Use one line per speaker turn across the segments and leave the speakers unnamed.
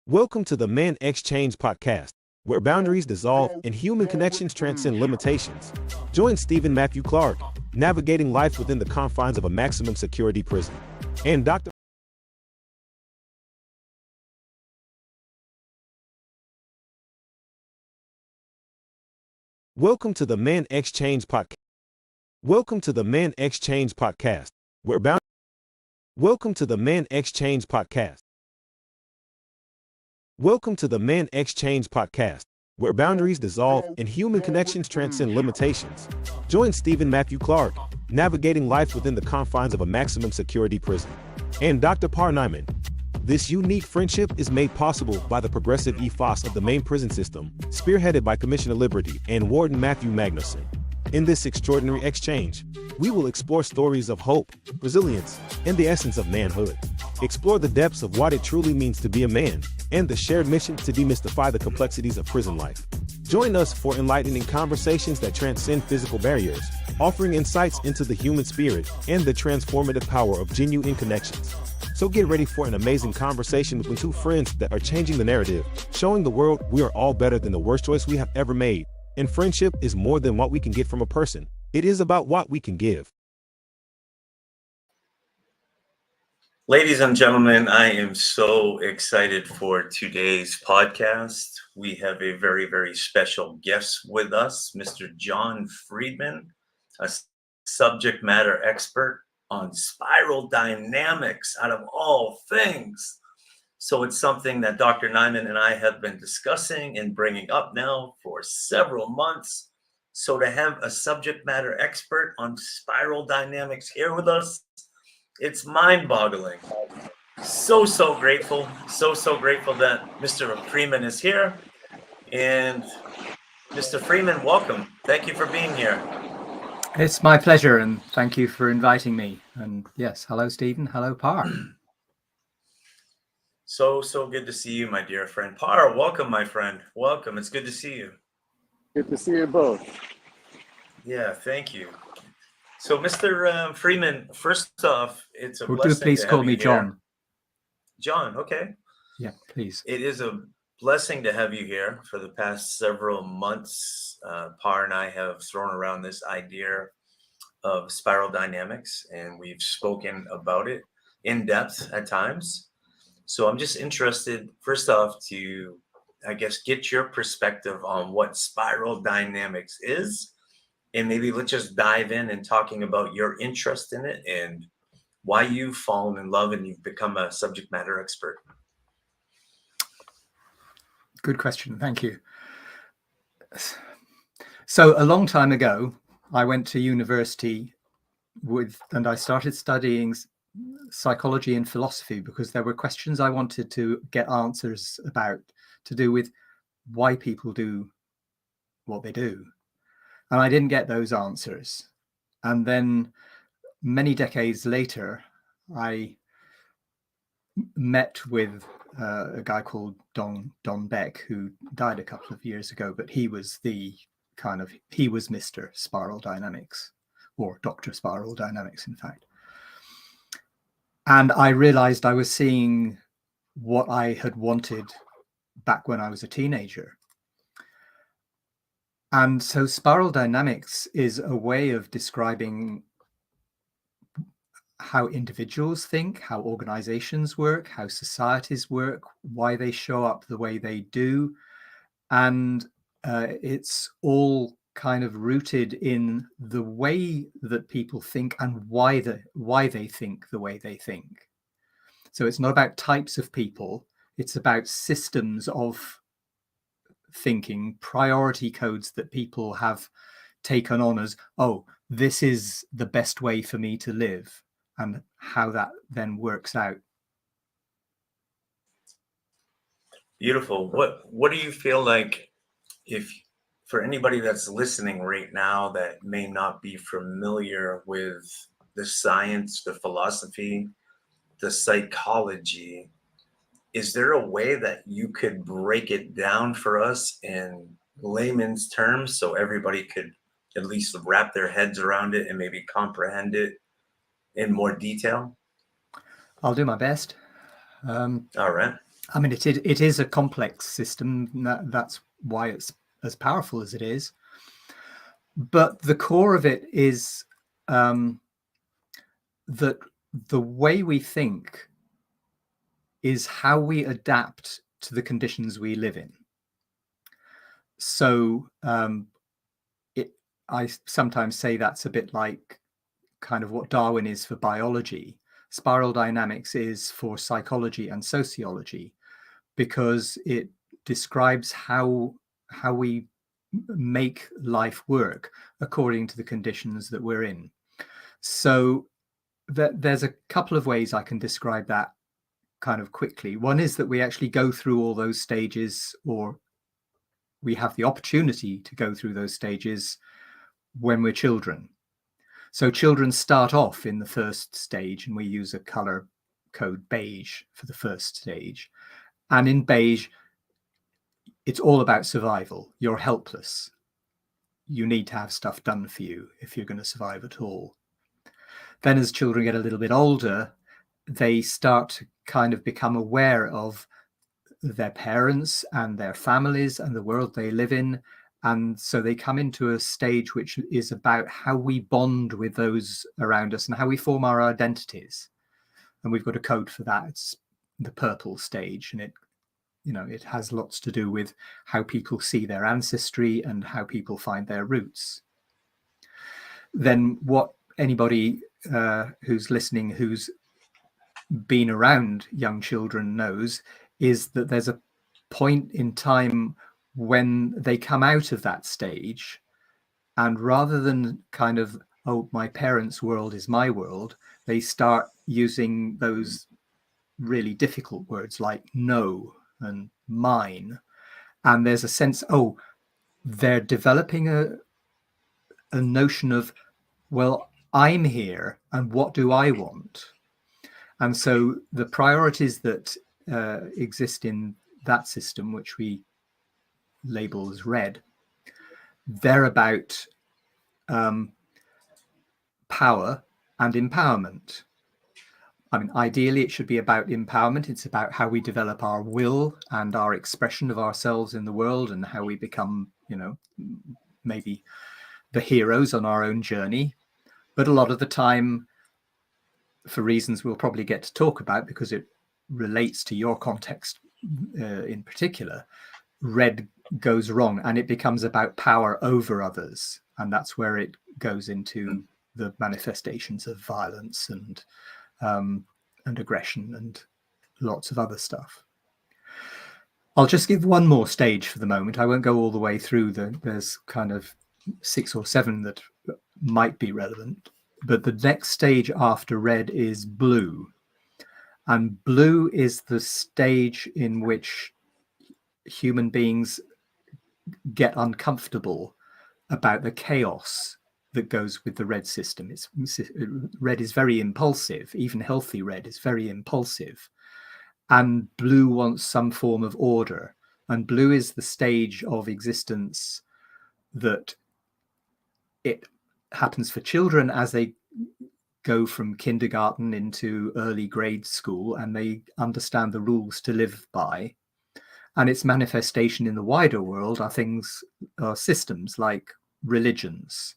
Welcome to the Man Exchange podcast, where boundaries dissolve and human connections transcend limitations. Join Stephen Matthew Clark, navigating life within the confines of a maximum security prison, and Dr. Welcome to the Man Exchange podcast. Welcome to the Man Exchange podcast, where bound. Welcome to the Man Exchange podcast. Welcome to the Man Exchange podcast, where boundaries dissolve and human connections transcend limitations. Join Stephen Matthew Clark, navigating life within the confines of a maximum security prison, and Dr. Par Nyman. This unique friendship is made possible by the progressive ethos of the main prison system, spearheaded by Commissioner Liberty and Warden Matthew Magnuson. In this extraordinary exchange, we will explore stories of hope, resilience, and the essence of manhood. Explore the depths of what it truly means to be a man, and the shared mission to demystify the complexities of prison life. Join us for enlightening conversations that transcend physical barriers, offering insights into the human spirit and the transformative power of genuine connections. So get ready for an amazing conversation with two friends that are changing the narrative, showing the world we are all better than the worst choice we have ever made. And friendship is more than what we can get from a person. It is about what we can give.
Ladies and gentlemen, I am so excited for today's podcast. We have a very, very special guest with us, Mr. Jon Freeman, a subject matter expert on spiral dynamics out of all things. So it's something that Dr. Nyman and I have been discussing and bringing up now for several months. So to have a subject matter expert on spiral dynamics here with us, it's mind-boggling. So grateful. So grateful that Mr. Freeman is here. And Mr. Freeman, welcome. Thank you for being here.
It's my pleasure, and thank you for inviting me. And yes, hello, Stephen. Hello, Par.
So good to see you, my dear friend. Par, welcome, my friend. Welcome. It's good to see you.
Good to see you both.
Yeah, thank you. So, Mr. Freeman, first off, it's a blessing.
Do please call me John.
John, okay.
Yeah, please.
It is a blessing to have you here. For the past several months, Par and I have thrown around this idea of spiral dynamics, and we've spoken about it in depth at times. So I'm just interested, first off, to, I guess, get your perspective on what spiral dynamics is. And maybe let's just dive in and talking about your interest in it and why you've fallen in love and you've become a subject matter expert.
Good question. Thank you. So a long time ago, I went to university and I started studying psychology and philosophy because there were questions I wanted to get answers about, to do with why people do what they do. And I didn't get those answers. And then many decades later, I met with a guy called Don Beck, who died a couple of years ago, but he was Mr. Spiral Dynamics, or Dr. Spiral Dynamics, in fact. And I realized I was seeing what I had wanted back when I was a teenager. And so spiral dynamics is a way of describing how individuals think, how organizations work, how societies work, why they show up the way they do. And it's all kind of rooted in the way that people think and why they think the way they think. So it's not about types of people, it's about systems of thinking, priority codes that people have taken on as, oh, this is the best way for me to live, and how that then works out.
Beautiful. What do you feel like, if for anybody that's listening right now that may not be familiar with the science, the philosophy, the psychology, is there a way that you could break it down for us in layman's terms so everybody could at least wrap their heads around it and maybe comprehend it in more detail?
I'll do my best.
All right.
I mean, it is a complex system. That's why it's as powerful as it is. But the core of it is that the way we think is how we adapt to the conditions we live in. So I sometimes say that's a bit like kind of what Darwin is for biology. Spiral dynamics is for psychology and sociology, because it describes how we make life work according to the conditions that we're in. So there's a couple of ways I can describe that kind of quickly. One is that we actually go through all those stages, or we have the opportunity to go through those stages when we're children. So children start off in the first stage, and we use a color code beige for the first stage. And in beige, it's all about survival. You're helpless. You need to have stuff done for you if you're going to survive at all. Then as children get a little bit older, they start to kind of become aware of their parents and their families and the world they live in. And so they come into a stage which is about how we bond with those around us and how we form our identities. And we've got a code for that. It's the purple stage, and it has lots to do with how people see their ancestry and how people find their roots. Then what anybody who's listening, who's been around young children, knows is that there's a point in time when they come out of that stage, and rather than kind of, oh, my parents' world is my world, they start using those really difficult words like no and mine. And there's a sense, oh, they're developing a notion of, well, I'm here and what do I want? And so the priorities that exist in that system, which we label as red, they're about power and empowerment. I mean, ideally, it should be about empowerment. It's about how we develop our will and our expression of ourselves in the world, and how we become, maybe the heroes on our own journey. But a lot of the time, for reasons we'll probably get to talk about, because it relates to your context in particular, red goes wrong, and it becomes about power over others. And that's where it goes into the manifestations of violence and aggression and lots of other stuff. I'll just give one more stage for the moment. I won't go all the way through. There's kind of 6 or 7 that might be relevant. But the next stage after red is blue. And blue is the stage in which human beings get uncomfortable about the chaos that goes with the red system. Red is very impulsive. Even healthy red is very impulsive. And blue wants some form of order. And blue is the stage of existence that it happens for children as they go from kindergarten into early grade school, and they understand the rules to live by. And its manifestation in the wider world are systems like religions,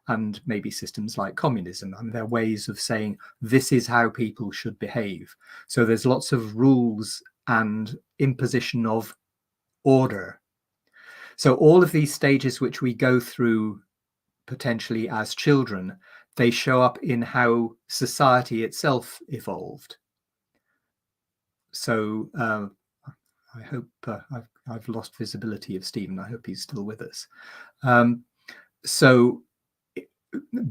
and maybe systems like communism. And they're ways of saying, this is how people should behave. So there's lots of rules and imposition of order. So all of these stages which we go through potentially as children, they show up in how society itself evolved. So I hope I've lost visibility of Stephen. I hope he's still with us. So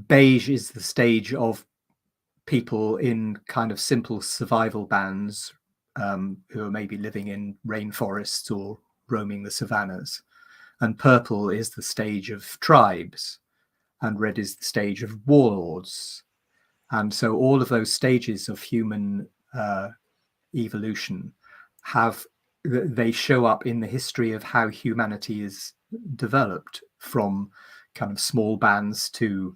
beige is the stage of people in kind of simple survival bands who are maybe living in rainforests or roaming the savannas. And purple is the stage of tribes, and red is the stage of warlords. And so all of those stages of human evolution they show up in the history of how humanity is developed, from kind of small bands to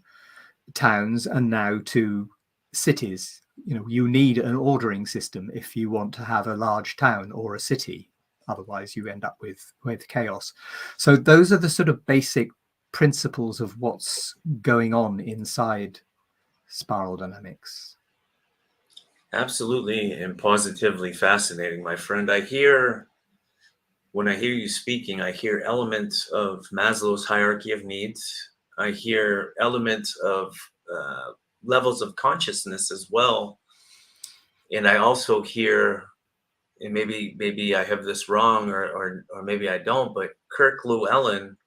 towns and now to cities you need an ordering system if you want to have a large town or a city. Otherwise, you end up with chaos. So those are the sort of basic principles of what's going on inside spiral dynamics.
Absolutely and positively fascinating, my friend. When I hear you speaking, I hear elements of Maslow's hierarchy of needs. I hear elements of levels of consciousness as well. And I also hear, and maybe I have this wrong, or maybe I don't, but Kirk Llewellyn,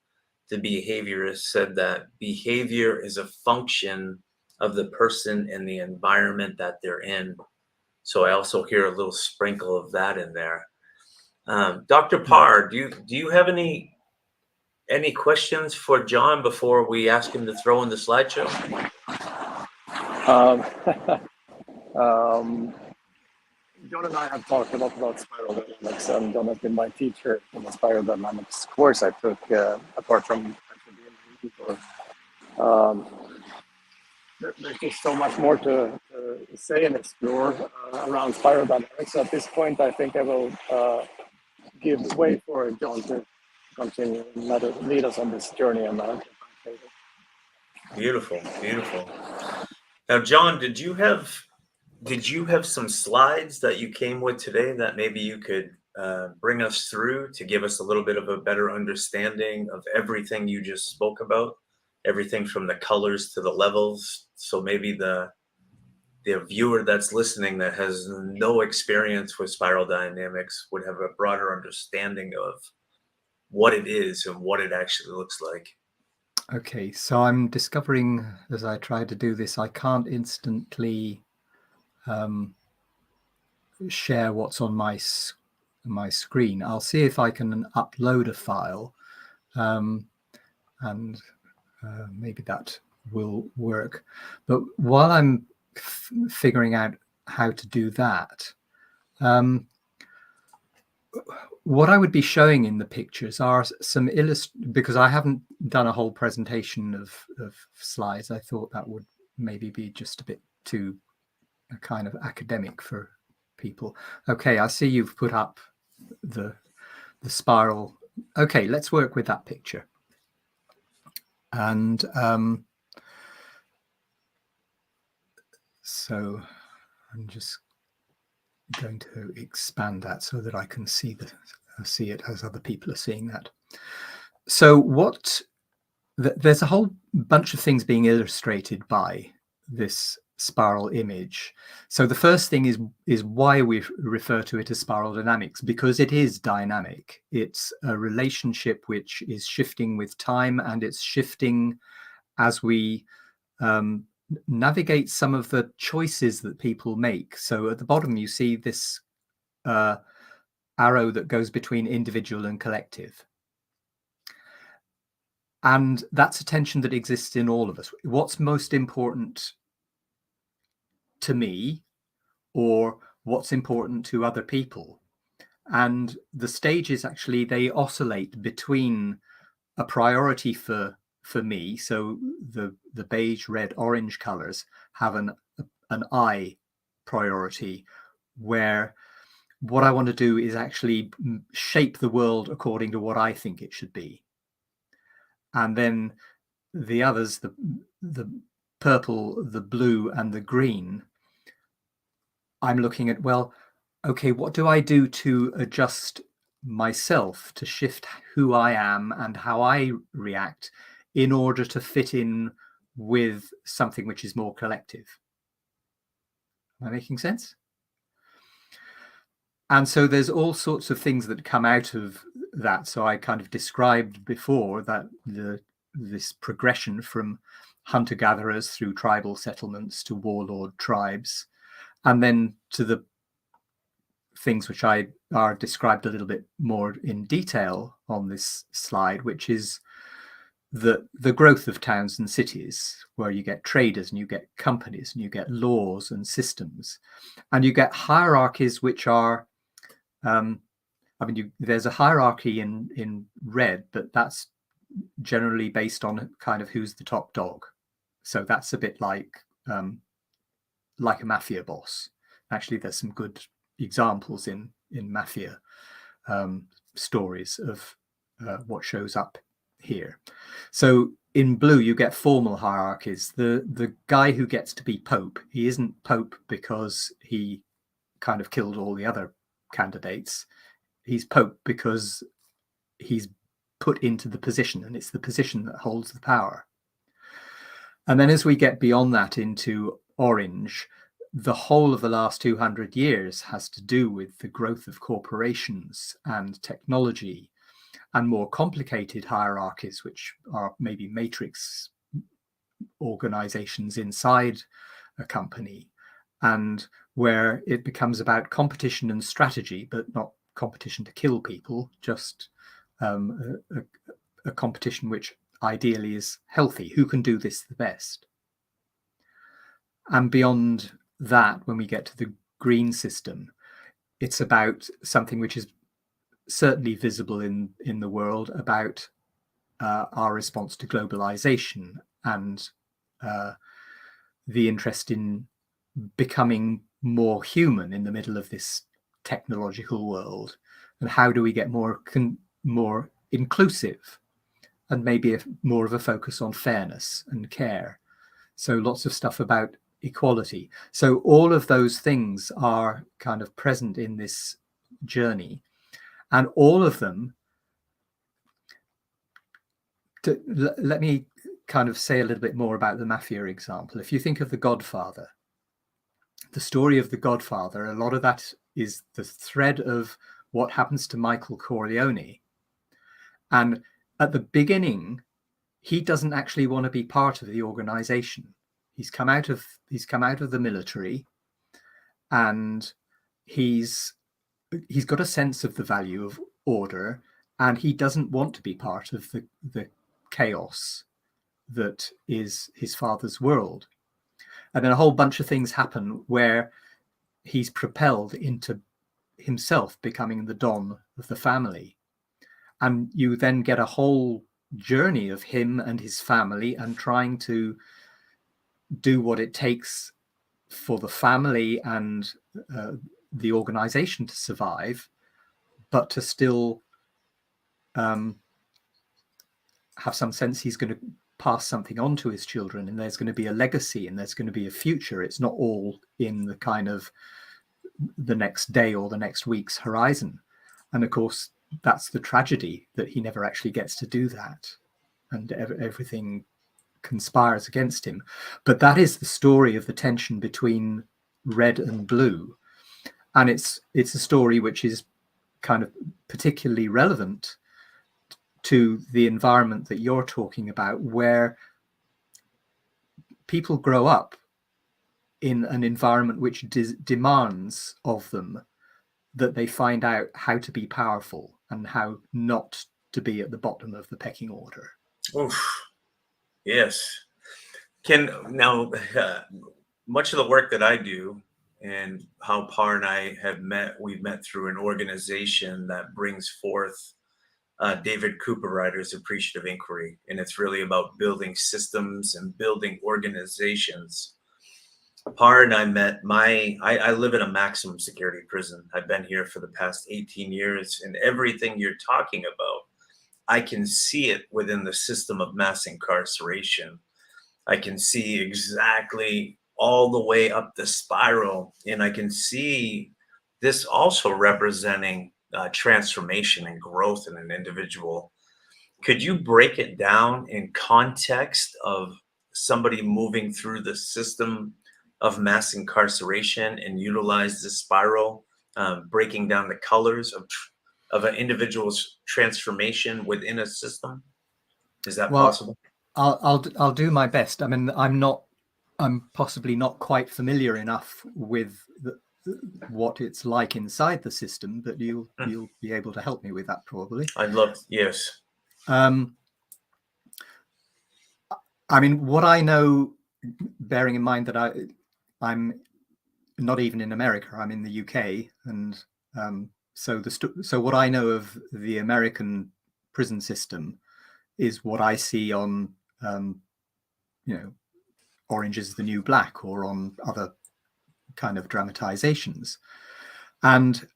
the behaviorist, said that behavior is a function of the person and the environment that they're in. So I also hear a little sprinkle of that in there. Dr. Par, do you have any questions for John before we ask him to throw in the slideshow?
John and I have talked a lot about spiral dynamics, and John has been my teacher in the spiral dynamics course I took, apart from actually being a mentor. There's just so much more to say and explore around spiral dynamics. So at this point, I think I will give way for John to continue and lead us on this journey. And
Beautiful. Now, John, did you have some slides that you came with today that maybe you could bring us through to give us a little bit of a better understanding of everything you just spoke about, everything from the colors to the levels? So maybe the viewer that's listening that has no experience with spiral dynamics would have a broader understanding of what it is and what it actually looks like.
Okay, so I'm discovering as I try to do this, I can't instantly share what's on my screen. I'll see if I can upload a file, and maybe that will work. But while I'm figuring out how to do that, what I would be showing in the pictures are some because I haven't done a whole presentation of slides. I thought that would maybe be just a bit too kind of academic for people. Okay, I see you've put up the spiral. Okay, let's work with that picture. And so I'm just going to expand that so that I can see it as other people are seeing that. So there's a whole bunch of things being illustrated by this spiral image. So the first thing is why we refer to it as spiral dynamics, because it is dynamic. It's a relationship which is shifting with time, and it's shifting as we navigate some of the choices that people make. So at the bottom you see this arrow that goes between individual and collective. And that's a tension that exists in all of us. What's most important to me, or what's important to other people? And the stages actually, they oscillate between a priority for me. So the beige, red, orange colors have an I priority, where what I want to do is actually shape the world according to what I think it should be. And then the others, the purple, the blue, and the green, I'm looking at, well, okay, what do I do to adjust myself, to shift who I am and how I react in order to fit in with something which is more collective? Am I making sense? And so there's all sorts of things that come out of that. So I kind of described before that this progression from hunter-gatherers through tribal settlements to warlord tribes, and then to the things which are described a little bit more in detail on this slide, which is the growth of towns and cities, where you get traders and you get companies and you get laws and systems, and you get hierarchies which are there's a hierarchy in red, but that's generally based on kind of who's the top dog. So that's a bit like like a mafia boss. Actually, there's some good examples in mafia stories of what shows up here. So in Blue, you get formal hierarchies. The guy who gets to be Pope, he isn't Pope because he kind of killed all the other candidates. He's Pope because he's put into the position, and it's the position that holds the power. And then as we get beyond that into Orange, the whole of the last 200 years has to do with the growth of corporations and technology and more complicated hierarchies, which are maybe matrix organizations inside a company, and where it becomes about competition and strategy, but not competition to kill people, just a competition which ideally is healthy. Who can do this the best? And beyond that, when we get to the green system, it's about something which is certainly visible in the world, about our response to globalization and the interest in becoming more human in the middle of this technological world, and how do we get more inclusive, and maybe more of a focus on fairness and care. So lots of stuff about equality. So all of those things are kind of present in this journey, and all of them, let me kind of say a little bit more about the mafia example. If you think of The Godfather, the story of The Godfather, a lot of that is the thread of what happens to Michael Corleone. And at the beginning, he doesn't actually want to be part of the organization. He's come out of the military, and he's got a sense of the value of order, and he doesn't want to be part of the chaos that is his father's world. And then a whole bunch of things happen where he's propelled into himself becoming the Don of the family. And you then get a whole journey of him and his family and trying to do what it takes for the family and the organization to survive, but to still have some sense he's going to pass something on to his children, and there's going to be a legacy and there's going to be a future. It's not all in the kind of the next day or the next week's horizon. And of course, that's the tragedy, that he never actually gets to do that, and everything conspires against him. But that is the story of the tension between red and blue, and it's a story which is kind of particularly relevant to the environment that you're talking about, where people grow up in an environment which demands of them that they find out how to be powerful and how not to be at the bottom of the pecking order.
Oof. Yes. Much of the work that I do, and how Par and I we've met through an organization that brings forth David Cooperrider's Appreciative Inquiry. And it's really about building systems and building organizations. Par and I met I live in a maximum security prison. I've been here for the past 18 years, and everything you're talking about, I can see it within the system of mass incarceration. I can see exactly all the way up the spiral, and I can see this also representing transformation and growth in an individual. Could you break it down in context of somebody moving through the system of mass incarceration and utilize the spiral, breaking down the colors of an individual's transformation within a system? Is that possible?
I'll do my best. I mean, I'm possibly not quite familiar enough with what it's like inside the system, but you'll be able to help me with that probably.
I'd love to, yes.
I mean, what I know, bearing in mind that I'm not even in America, I'm in the UK, and so what I know of the American prison system is what I see on Orange is the New Black, or on other kind of dramatizations. And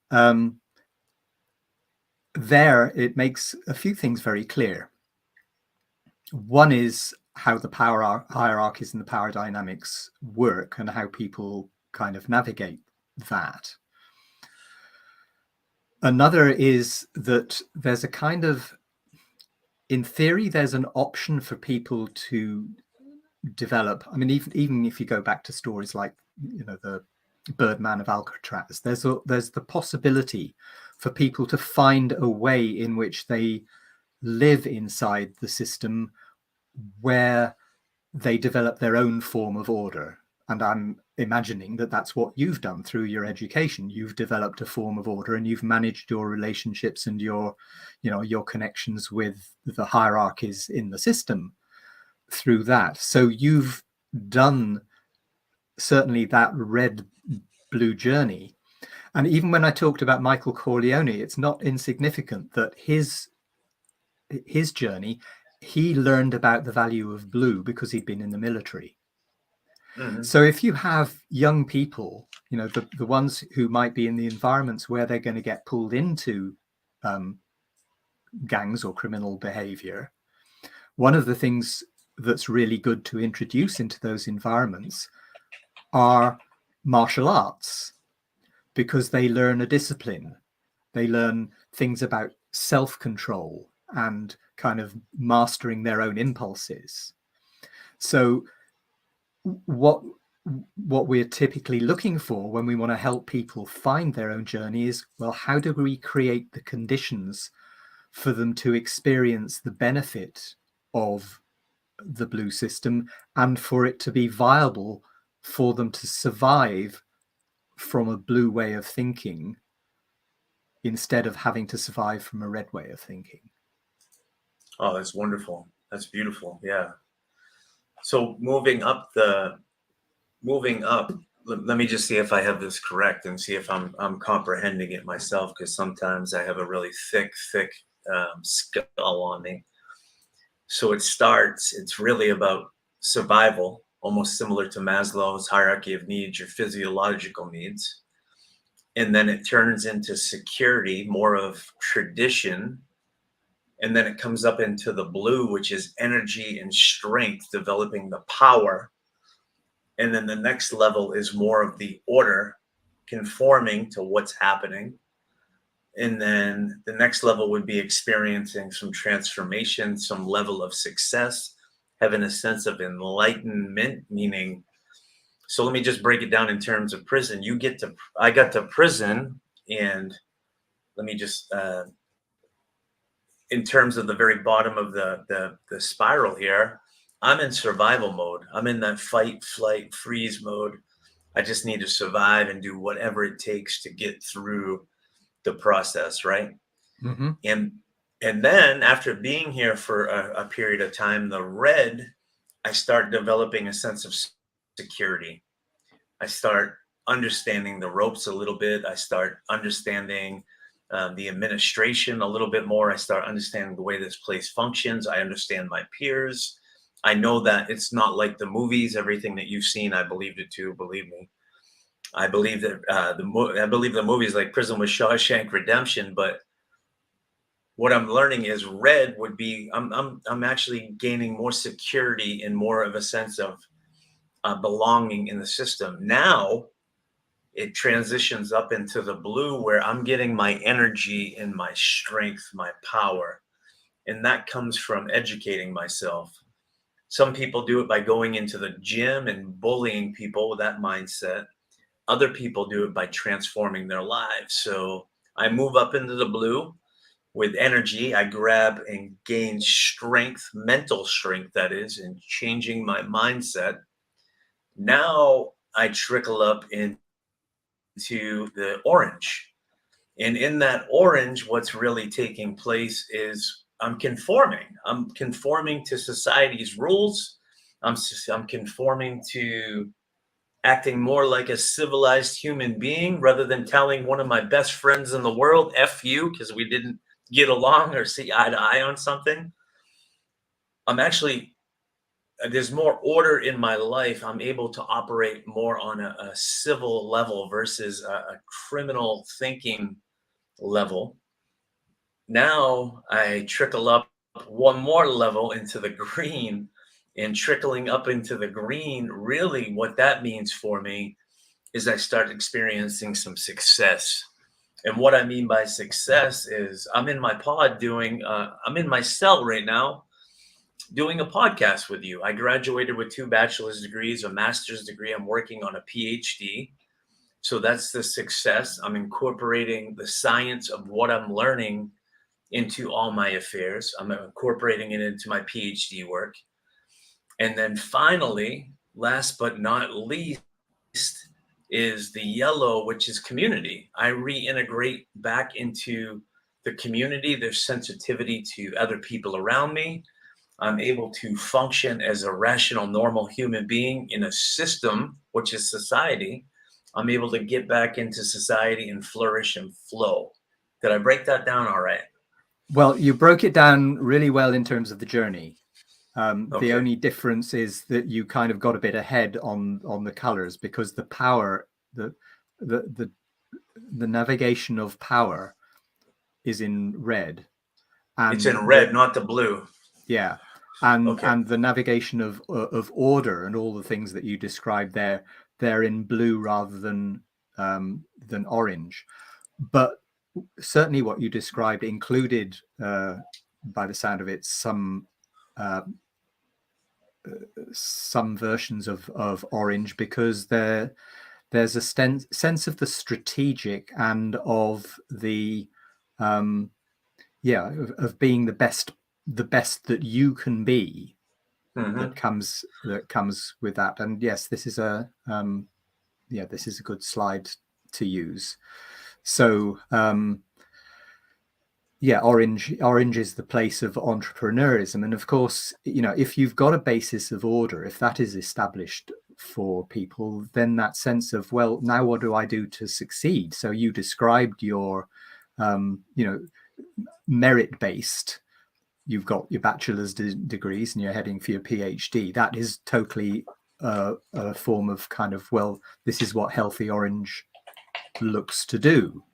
there it makes a few things very clear. One is how the power hierarchies and the power dynamics work and how people kind of navigate that. Another is that there's a kind of, in theory, there's an option for people to develop. I mean, even if you go back to stories like, you know, the Birdman of Alcatraz, there's the possibility for people to find a way in which they live inside the system where they develop their own form of order. And I'm imagining that that's what you've done through your education. You've developed a form of order, and you've managed your relationships and your connections with the hierarchies in the system through that. So you've done certainly that red-blue journey. And even when I talked about Michael Corleone, it's not insignificant that his journey, he learned about the value of blue because he'd been in the military. Mm-hmm. So if you have young people, you know, the ones who might be in the environments where they're going to get pulled into gangs or criminal behavior, one of the things that's really good to introduce into those environments are martial arts, because they learn a discipline. They learn things about self-control and kind of mastering their own impulses. So what we're typically looking for when we want to help people find their own journey is, well, how do we create the conditions for them to experience the benefit of the blue system and for it to be viable for them to survive from a blue way of thinking instead of having to survive from a red way of thinking.
Oh, that's wonderful. That's beautiful. Yeah. So moving up, let me just see if I have this correct and see if I'm comprehending it myself, because sometimes I have a really thick skull on me. So it's really about survival, almost similar to Maslow's hierarchy of needs, your physiological needs. And then it turns into security, more of tradition. And then it comes up into the blue, which is energy and strength, developing the power. And then the next level is more of the order, conforming to what's happening. And then the next level would be experiencing some transformation, some level of success, having a sense of enlightenment, meaning, so let me just break it down in terms of prison. I got to prison, and let me just, in terms of the very bottom of the spiral here, I'm in survival mode. I'm in that fight, flight, freeze mode. I just need to survive and do whatever it takes to get through the process, right? Mm-hmm. And then after being here for a period of time, the red, I start developing a sense of security. I start understanding the ropes a little bit. I start understanding the administration a little bit more. I start understanding the way this place functions. I understand my peers. I know that it's not like the movies. Everything that you've seen, I believed it too. Believe me. I believe that I believe the movies like Prison with Shawshank Redemption. But what I'm learning is red would be I'm actually gaining more security and more of a sense of belonging in the system. Now it transitions up into the blue, where I'm getting my energy and my strength, my power, and that comes from educating myself. Some people do it by going into the gym and bullying people with that mindset. Other people do it by transforming their lives. So I move up into the blue with energy. I grab and gain strength, mental strength, that is, in changing my mindset. Now I trickle up into the orange. And in that orange, what's really taking place is I'm conforming. I'm conforming to society's rules. I'm conforming to acting more like a civilized human being, rather than telling one of my best friends in the world, F you, because we didn't get along or see eye to eye on something. I'm actually there's more order in my life. I'm able to operate more on a civil level versus a criminal thinking level. Now I trickle up one more level into the green, and trickling up into the green, really what that means for me is I start experiencing some success. And what I mean by success is I'm in my pod I'm in my cell right now doing a podcast with you. I graduated with 2 bachelor's degrees, a master's degree. I'm working on a PhD. So that's the success. I'm incorporating the science of what I'm learning into all my affairs. I'm incorporating it into my PhD work. And then finally, last but not least, is the yellow, which is community. I reintegrate back into the community, their sensitivity to other people around me. I'm able to function as a rational, normal human being in a system, which is society. I'm able to get back into society and flourish and flow. Did I break that down all right?
Well, you broke it down really well in terms of the journey.
Okay.
The only difference is that you kind of got a bit ahead on the colors, because the power, the navigation of power is in red. And
it's in red, not the blue.
Yeah. And
Okay.
and the navigation of order and all the things that you described there, they're in blue rather than orange. But certainly what you described included, by the sound of it, some versions of orange, because there's a sense of the strategic and of the of being the best that you can be.
Mhm.
that comes with that. And yes, this is a good slide to use. So orange is the place of entrepreneurism. And of course, if you've got a basis of order, if that is established for people, then that sense of, well, now what do I do to succeed? So you described your merit-based. You've got your bachelor's degrees and you're heading for your PhD. That is totally a form of kind of, well, this is what healthy orange looks to do.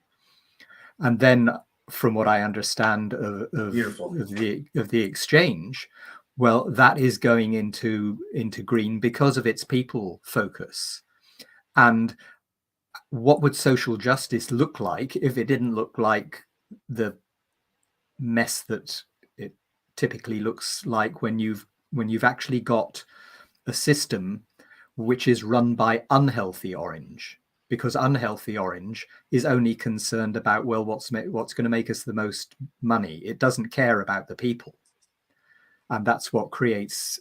And then, from what I understand of the exchange, well, that is going into green because of its people focus. And what would social justice look like if it didn't look like the mess that it typically looks like when you've actually got a system which is run by unhealthy orange? Because unhealthy orange is only concerned about, well, what's going to make us the most money. It doesn't care about the people. And that's what creates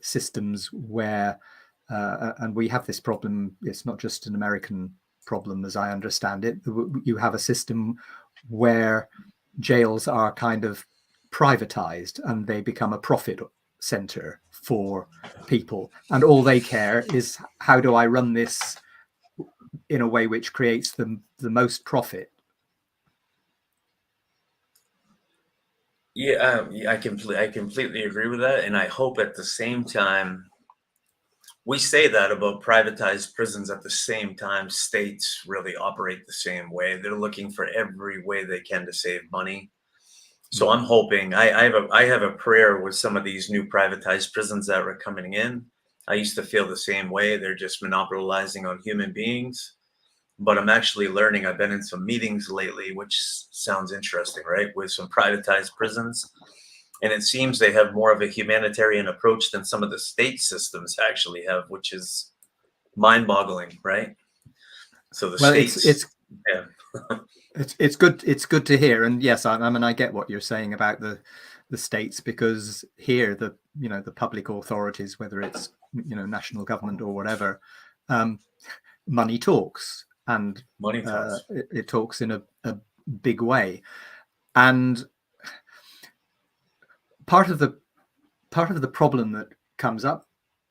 systems where, and we have this problem, it's not just an American problem as I understand it. You have a system where jails are kind of privatized and they become a profit center for people. And all they care is, how do I run this in a way which creates the most profit?
Yeah, I completely agree with that. And I hope at the same time, we say that about privatized prisons, at the same time, states really operate the same way. They're looking for every way they can to save money. So I'm hoping, I have a prayer with some of these new privatized prisons that are coming in. I used to feel the same way. They're just monopolizing on human beings. But I'm actually learning. I've been in some meetings lately, which sounds interesting, right? With some privatized prisons. And it seems they have more of a humanitarian approach than some of the state systems actually have, which is mind-boggling, right? So the states,
it's good to hear. And yes, I mean, I get what you're saying about the states, because here the public authorities, whether it's national government or whatever, money talks, and
money talks.
It talks in a big way. And part of the problem that comes up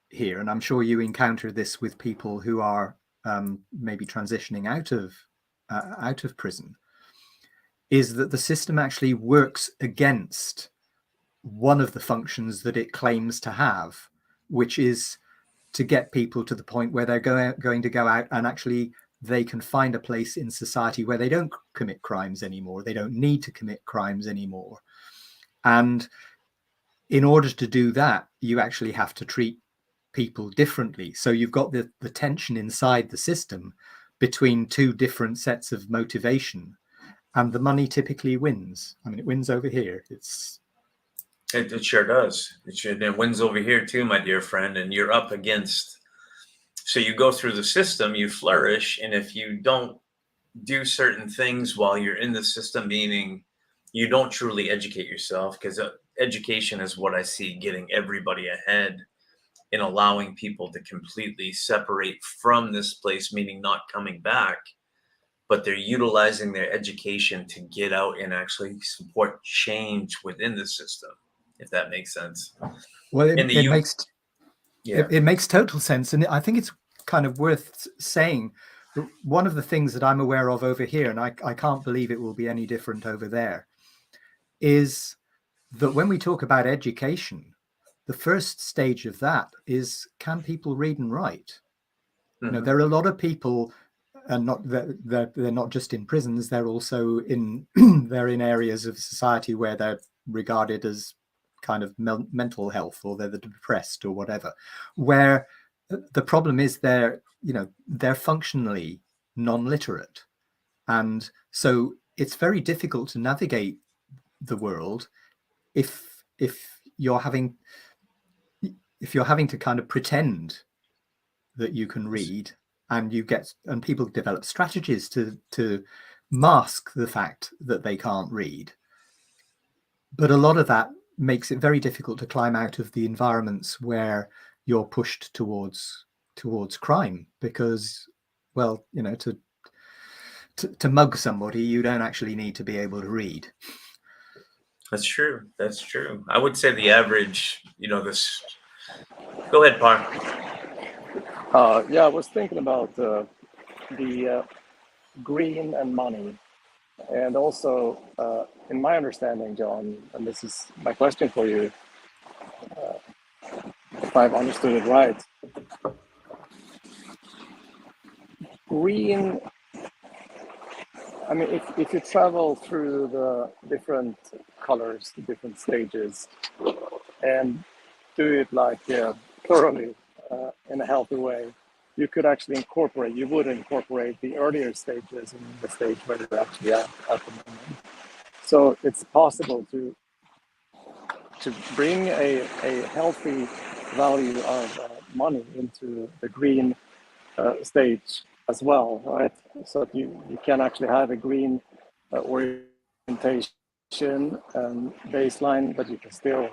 here, and I'm sure you encounter this with people who are maybe transitioning out of prison, is that the system actually works against one of the functions that it claims to have, which is to get people to the point where they're going to go out and actually they can find a place in society where they don't commit crimes anymore. They don't need to commit crimes anymore. And in order to do that, you actually have to treat people differently. So you've got the tension inside the system between two different sets of motivation, and the money typically wins. I mean, it wins over here.
It sure does. It wins over here too, my dear friend. And you're up against, so you go through the system, you flourish. And if you don't do certain things while you're in the system, meaning you don't truly educate yourself, because education is what I see getting everybody ahead in allowing people to completely separate from this place, meaning not coming back, but they're utilizing their education to get out and actually support change within the system, if that makes sense.
Well, it makes total sense. And I think it's kind of worth saying, one of the things that I'm aware of over here, and I can't believe it will be any different over there, is that when we talk about education, the first stage of that is, can people read and write? You know, there are a lot of people, and they're not just in prisons, they're also in they're in areas of society where they're regarded as kind of mental health, or they're the depressed or whatever, where the problem is they're functionally non-literate, and so it's very difficult to navigate the world if you're having to kind of pretend that you can read, and people develop strategies to mask the fact that they can't read. But a lot of that makes it very difficult to climb out of the environments where you're pushed towards crime, because, well, you know, to mug somebody, you don't actually need to be able to read.
That's true. That's true. I would say the average, this. Go ahead, Par.
Yeah, I was thinking about the green and money. And also, in my understanding, John, and this is my question for you, if I've understood it right, green, I mean, if you travel through the different colors, the different stages, and do it like thoroughly in a healthy way, you would incorporate the earlier stages in the stage where you're actually at the moment. So it's possible to bring a healthy value of money into the green stage as well, right? So that you can actually have a green orientation baseline, but you can still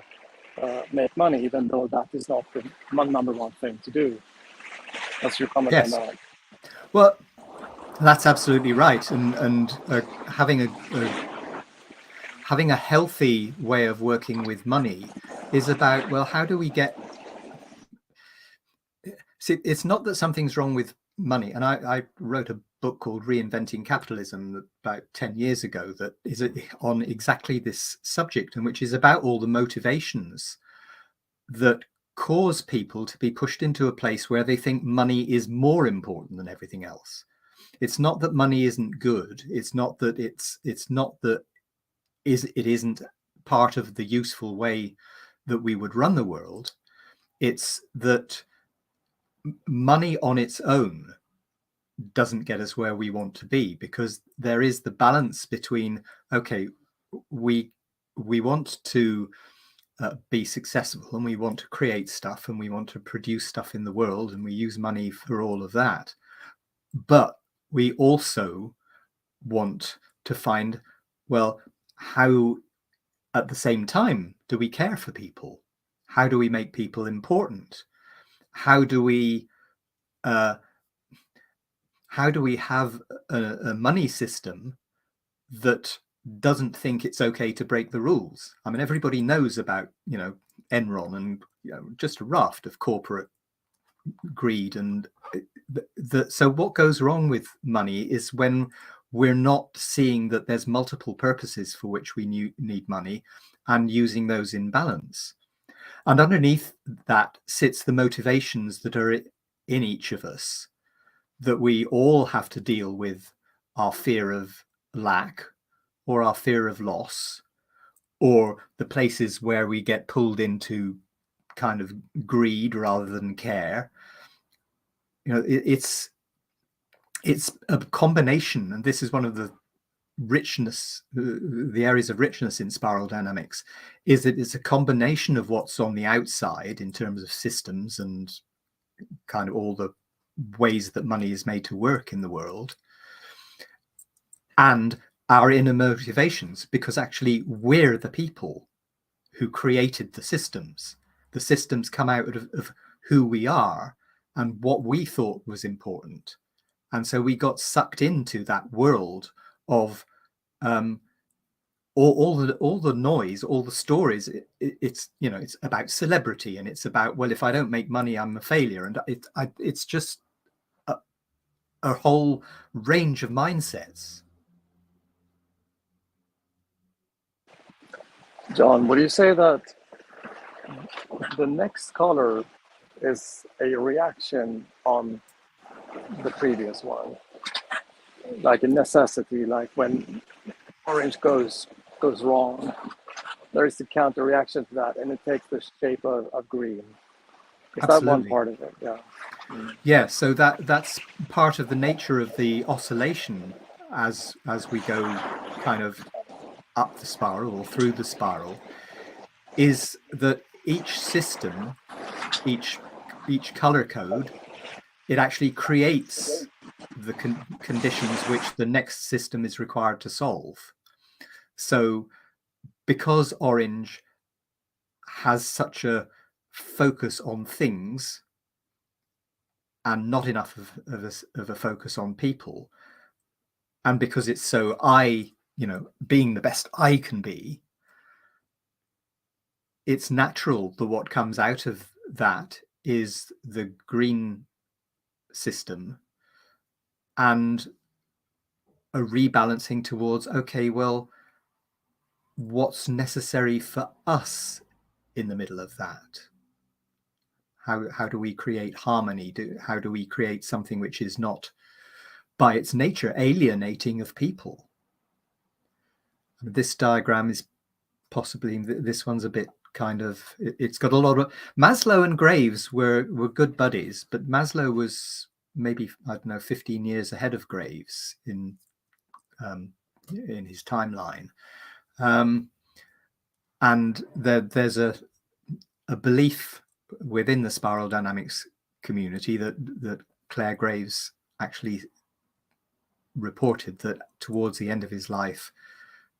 make money, even though that is not the number one thing to do. What's your comment on that?
Well, that's absolutely right. And having a healthy way of working with money is about, well, how do we get... See, it's not that something's wrong with money. And I wrote a book called Reinventing Capitalism about 10 years ago that is on exactly this subject, and which is about all the motivations that cause people to be pushed into a place where they think money is more important than everything else. It's not that money isn't good. It's not that it isn't part of the useful way that we would run the world. It's that money on its own doesn't get us where we want to be, because there is the balance between, okay, we want to be successful, and we want to create stuff, and we want to produce stuff in the world, and we use money for all of that. But we also want to find, well, how at the same time do we care for people? How do we make people important? How do we have a money system that doesn't think it's okay to break the rules? I mean, everybody knows about, Enron and just a raft of corporate greed. And so what goes wrong with money is when we're not seeing that there's multiple purposes for which we need money and using those in balance. And underneath that sits the motivations that are in each of us, that we all have to deal with our fear of lack or our fear of loss, or the places where we get pulled into kind of greed rather than care. It's a combination, and this is one of the richness, the areas of richness in spiral dynamics, is that it's a combination of what's on the outside in terms of systems and kind of all the ways that money is made to work in the world, and our inner motivations, because actually we're the people who created the systems. The systems come out of who we are and what we thought was important. And so we got sucked into that world of all the noise, all the stories. It's it's about celebrity, and it's about, well, if I don't make money, I'm a failure, and it's just a whole range of mindsets.
John, would you say that the next color is a reaction on the previous one, like a necessity? Like when orange goes wrong, there is a counter reaction to that, and it takes the shape of green. Is
Absolutely.
that one part of it? Yeah.
Yeah, so that's part of the nature of the oscillation as we go kind of up the spiral or through the spiral, is that each system, each color code, it actually creates the conditions which the next system is required to solve. So because orange has such a focus on things and not enough of a focus on people, and because it's so being the best I can be, it's natural that what comes out of that is the green system and a rebalancing towards, okay, well, what's necessary for us in the middle of that? How do we create harmony? How do we create something which is not by its nature alienating of people? This diagram is possibly, this one's a bit kind of, it's got a lot of, Maslow and Graves were good buddies, but Maslow was maybe, I don't know, 15 years ahead of Graves in his timeline. And there's a belief within the spiral dynamics community that Claire Graves actually reported that towards the end of his life,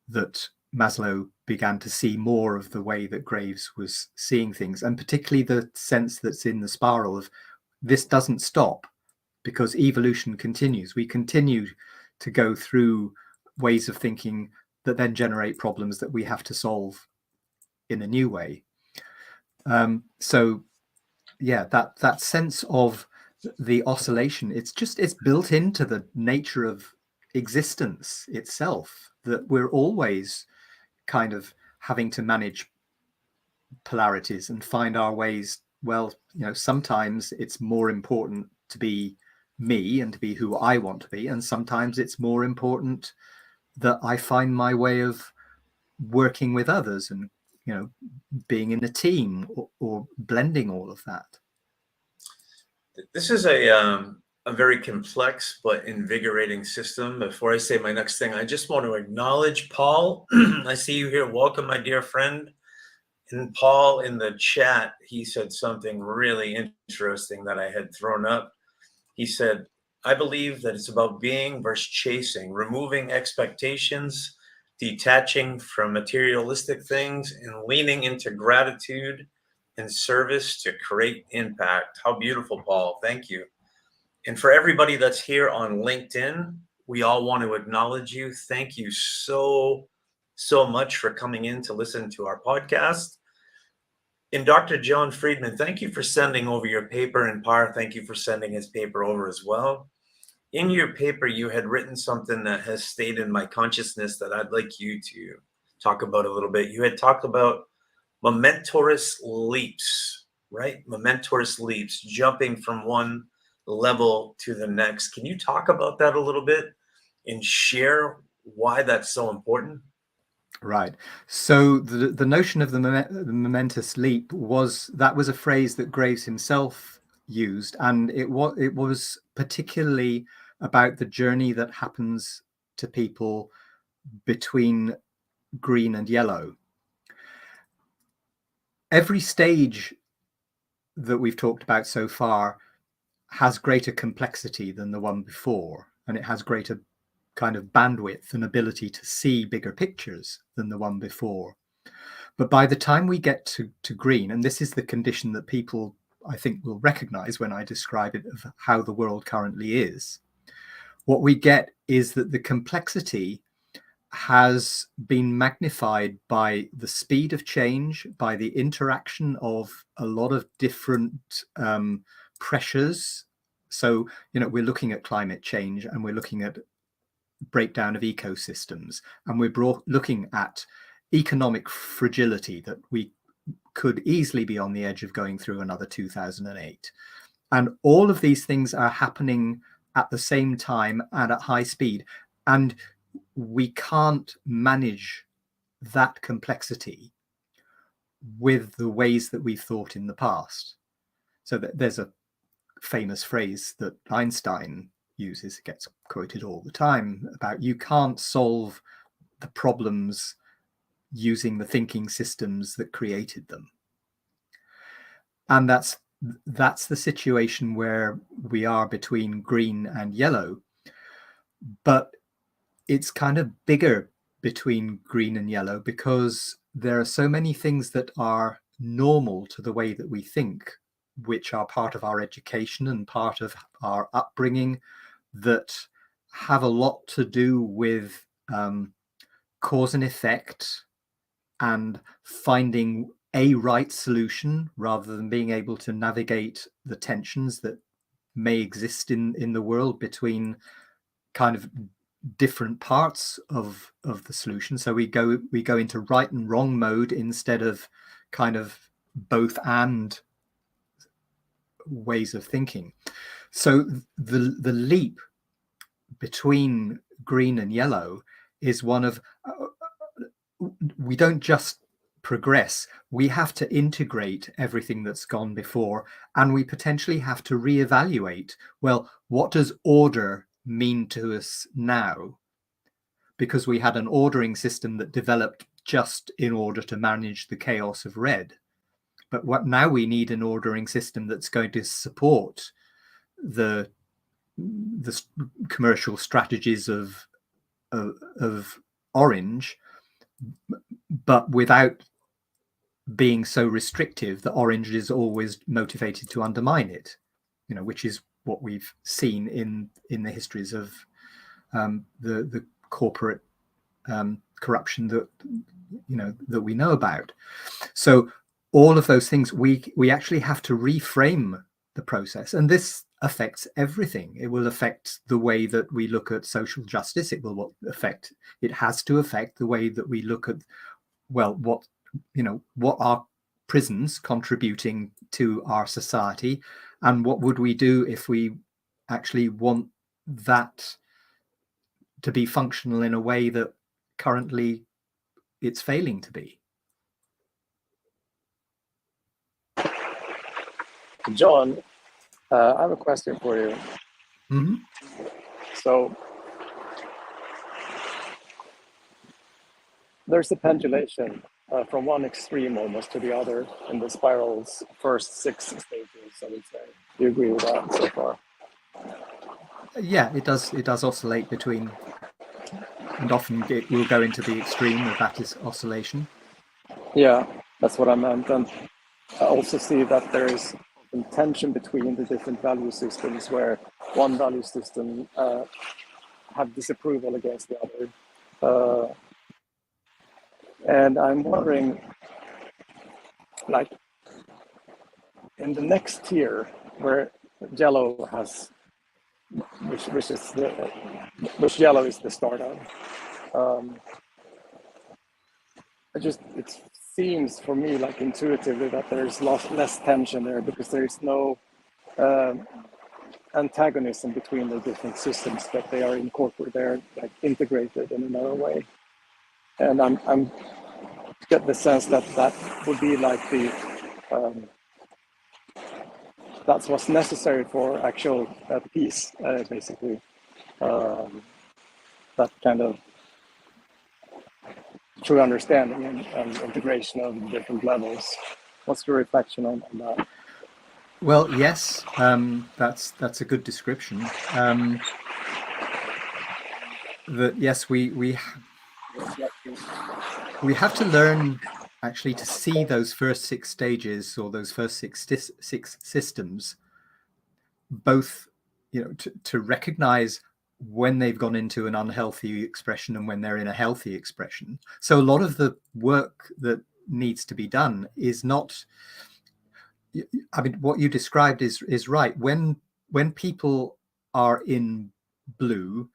that Maslow began to see more of the way that Graves was seeing things, and particularly the sense that's in the spiral of this doesn't stop because evolution continues. We continue to go through ways of thinking that then generate problems that we have to solve in a new way. So yeah, that sense of the oscillation, it's built into the nature of existence itself, that we're always kind of having to manage polarities and find our ways. Well, sometimes it's more important to be me and to be who I want to be, and sometimes it's more important that I find my way of working with others and being in a team or blending all of that.
This is a very complex but invigorating system. Before I say my next thing, I just want to acknowledge Paul. I see you here. Welcome, my dear friend. And Paul, in the chat, he said something really interesting that I had thrown up. He said, I believe that it's about being versus chasing, removing expectations, detaching from materialistic things, and leaning into gratitude and service to create impact. How beautiful, Paul. Thank you. And for everybody that's here on LinkedIn, we all want to acknowledge you. Thank you so much for coming in to listen to our podcast. And Dr. Jon Freeman, thank you for sending over your paper. And Par, thank you for sending his paper over as well. In your paper, you had written something that has stayed in my consciousness that I'd like you to talk about a little bit. You had talked about momentous leaps, right? Momentous leaps, jumping from one level to the next. Can you talk about that a little bit and share why that's so important?
Right. So the notion of the momentous leap was a phrase that Graves himself used, and it was particularly about the journey that happens to people between green and yellow. Every stage that we've talked about so far has greater complexity than the one before, and it has greater kind of bandwidth and ability to see bigger pictures than the one before. But by the time we get to green, and this is the condition that people, I think, will recognize when I describe it of how the world currently is, what we get is that the complexity has been magnified by the speed of change, by the interaction of a lot of different pressures. So, we're looking at climate change, and we're looking at breakdown of ecosystems, and we're looking at economic fragility, that we could easily be on the edge of going through another 2008. And all of these things are happening at the same time and at high speed. And we can't manage that complexity with the ways that we've thought in the past. So there's a famous phrase that Einstein uses, it gets quoted all the time, about you can't solve the problems using the thinking systems that created them. And that's the situation where we are between green and yellow. But it's kind of bigger between green and yellow, because there are so many things that are normal to the way that we think, which are part of our education and part of our upbringing, that have a lot to do with cause and effect and finding a right solution, rather than being able to navigate the tensions that may exist in the world between kind of different parts of the solution. So we go into right and wrong mode instead of kind of both and ways of thinking. So the leap between green and yellow is one of we don't just progress, we have to integrate everything that's gone before, and we potentially have to reevaluate, well, what does order mean to us now? Because we had an ordering system that developed just in order to manage the chaos of red. But what now we need an ordering system that's going to support the commercial strategies of orange, but without being so restrictive that orange is always motivated to undermine it, which is what we've seen in the histories of the corporate corruption that that we know about. So all of those things, we actually have to reframe the process, and this affects everything. It will affect the way that we look at social justice. It has to affect the way that we look at, well, what are prisons contributing to our society, and what would we do if we actually want that to be functional in a way that currently it's failing to be.
John, I have a question for you.
Mm-hmm.
So there's a pendulation from one extreme almost to the other in the spiral's first 6 stages, I would say. Do you agree with that so far?
Yeah, it does oscillate between, and often it will go into the extreme of that is oscillation. Yeah,
that's what I meant. And I also see that there is tension between the different value systems, where one value system have disapproval against the other. And I'm wondering, like, in the next tier, where yellow has, which yellow is the start of, it seems for me like intuitively that there's less tension there because there is no antagonism between the different systems, that they are incorporated, they're like integrated in another way. And I'm get the sense that that would be like the that's what's necessary for actual peace, basically. That kind of true understanding and integration of different levels. What's your reflection on that?
Well, yes, that's a good description. That yes, we have to learn actually to see those first 6 stages, or those first six systems, both, to recognize when they've gone into an unhealthy expression and when they're in a healthy expression. So a lot of the work that needs to be done is not, I mean, what you described is right. When people are in blue,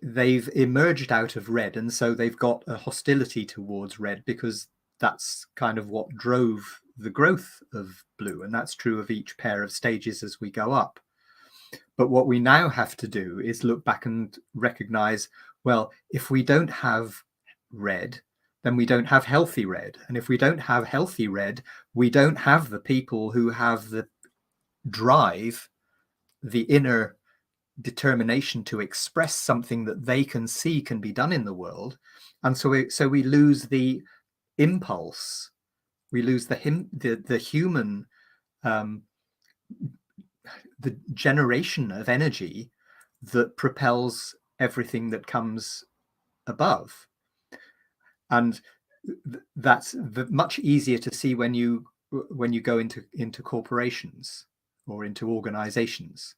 they've emerged out of red, and so they've got a hostility towards red because that's kind of what drove the growth of blue, and that's true of each pair of stages as we go up. But what we now have to do is look back and recognize, well, if we don't have red, then we don't have healthy red. And if we don't have healthy red, we don't have the people who have the drive, the inner determination to express something that they can see can be done in the world. And so we lose the impulse, we lose the human, the generation of energy that propels everything that comes above. And that's much easier to see when you go into corporations or into organizations,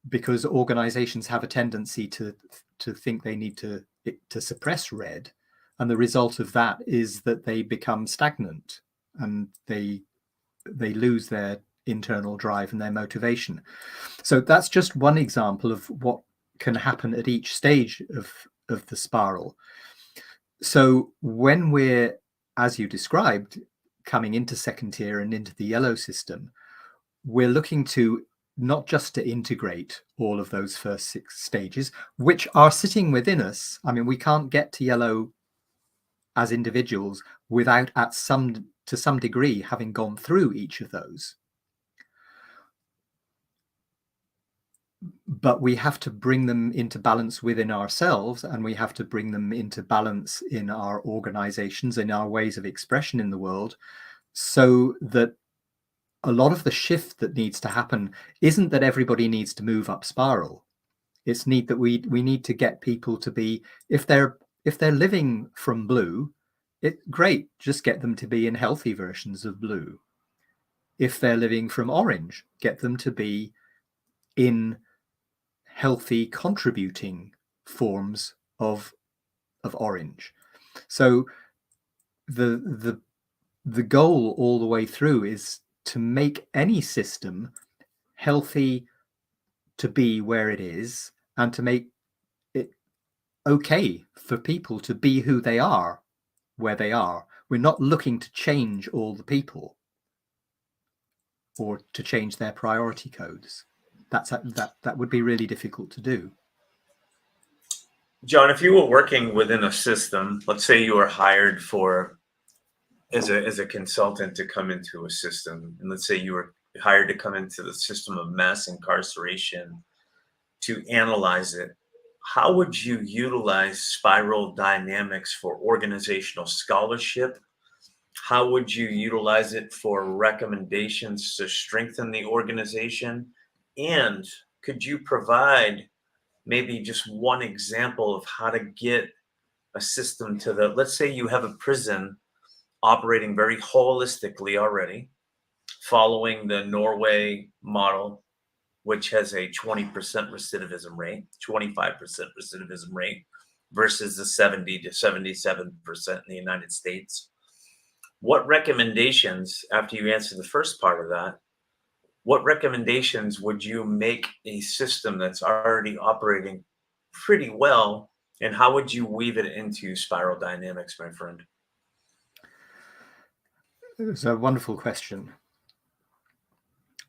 because organizations have a tendency to think they need to suppress red, and the result of that is that they become stagnant and they lose their internal drive and their motivation. So that's just one example of what can happen at each stage of the spiral. So when we're, as you described, coming into second tier and into the yellow system, we're looking to not just to integrate all of those first 6 stages, which are sitting within us. I mean, we can't get to yellow as individuals without, to some degree, having gone through each of those. But we have to bring them into balance within ourselves, and we have to bring them into balance in our organizations, in our ways of expression in the world, so that a lot of the shift that needs to happen isn't that everybody needs to move up spiral. It's that we need to get people to be, if they're living from blue, great, just get them to be in healthy versions of blue. If they're living from orange, get them to be in healthy contributing forms of orange. So the goal all the way through is to make any system healthy to be where it is, and to make it okay for people to be who they are where they are. We're not looking to change all the people or to change their priority codes. That would be really difficult to do.
John, if you were working within a system, let's say you were hired as a consultant to come into a system, and let's say you were hired to come into the system of mass incarceration to analyze it, how would you utilize spiral dynamics for organizational scholarship? How would you utilize it for recommendations to strengthen the organization? And could you provide maybe just one example of how to get a system to let's say you have a prison operating very holistically already, following the Norway model, which has a 20% recidivism rate, 25% recidivism rate, versus the 70 to 77% in the United States. What recommendations, after you answer the first part of that, what recommendations would you make a system that's already operating pretty well, and how would you weave it into spiral dynamics, my friend?
It's a wonderful question.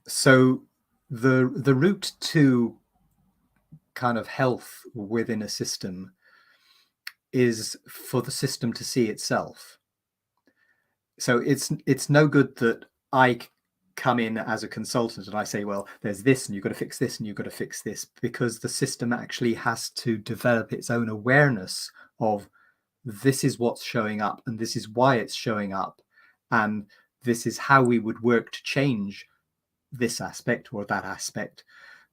So the route to kind of health within a system is for the system to see itself. So it's no good that I come in as a consultant and I say, well, there's this and you've got to fix this and you've got to fix this, because the system actually has to develop its own awareness of this is what's showing up and this is why it's showing up, and this is how we would work to change this aspect or that aspect.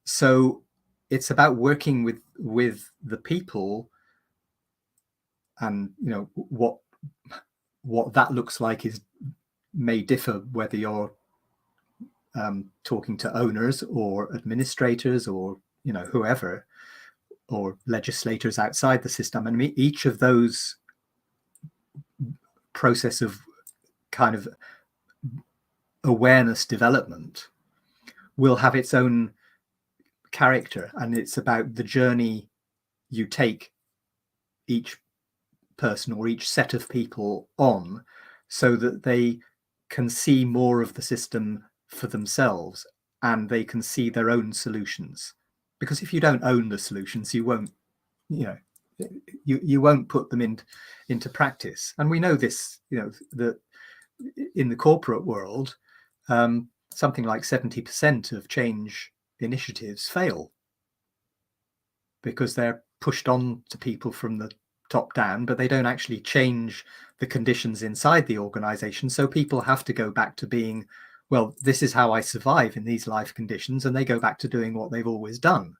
So it's about working with the people, and you know what that looks like may differ whether you're talking to owners or administrators or whoever, or legislators outside the system. And I mean, each of those process of kind of awareness development will have its own character, and it's about the journey you take each person or each set of people on, so that they can see more of the system for themselves and they can see their own solutions. Because if you don't own the solutions, you won't you won't put them into practice. And we know this, that in the corporate world, something like 70% of change initiatives fail because they're pushed on to people from the top down, but they don't actually change the conditions inside the organization. So people have to go back to being, well, this is how I survive in these life conditions, and they go back to doing what they've always done.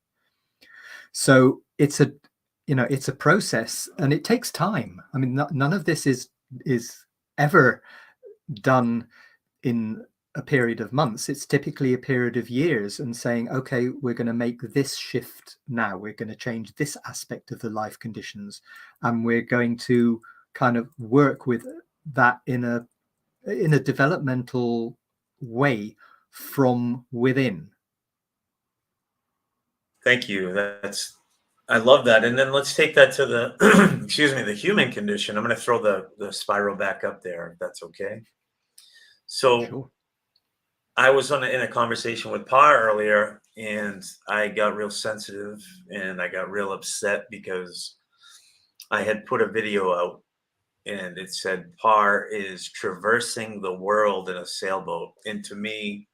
So it's a process, and it takes time. I mean, none of this is ever done in a period of months. It's typically a period of years, and saying, okay, we're going to make this shift now. We're going to change this aspect of the life conditions, and we're going to kind of work with that in a developmental way from within.
Thank you. I love that. And then let's take that to the excuse me, the human condition. I'm going to throw the spiral back up there, if that's okay. So
Sure.
I was in a conversation with Par earlier, and I got real sensitive and I got real upset because I had put a video out and it said Par is traversing the world in a sailboat. And to me,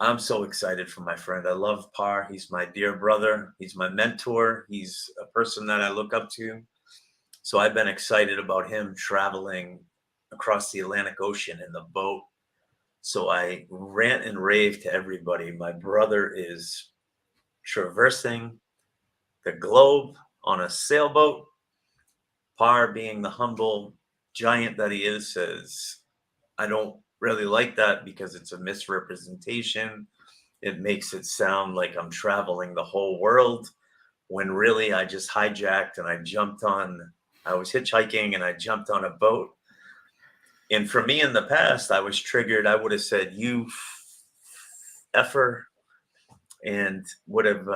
I'm so excited for my friend. I love Par. He's my dear brother. He's my mentor. He's a person that I look up to. So I've been excited about him traveling across the Atlantic Ocean in the boat. So I rant and rave to everybody. My brother is traversing the globe on a sailboat. Par, being the humble giant that he is, says, I don't really like that because it's a misrepresentation. It makes it sound like I'm traveling the whole world, when really I just hijacked and I was hitchhiking and I jumped on a boat. And for me in the past, I was triggered. I would have said, you effer, and would have,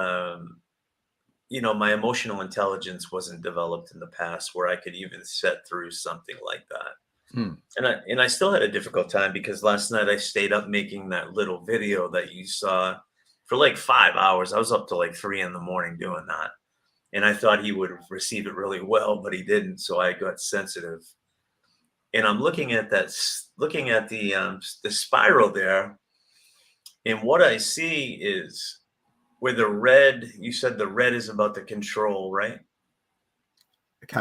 my emotional intelligence wasn't developed in the past where I could even set through something like that. And I still had a difficult time because last night I stayed up making that little video that you saw for like 5 hours. I was up to like 3 a.m. doing that. And I thought he would receive it really well, but he didn't. So I got sensitive. And I'm looking at the spiral there. And what I see is where you said the red is about the control, right?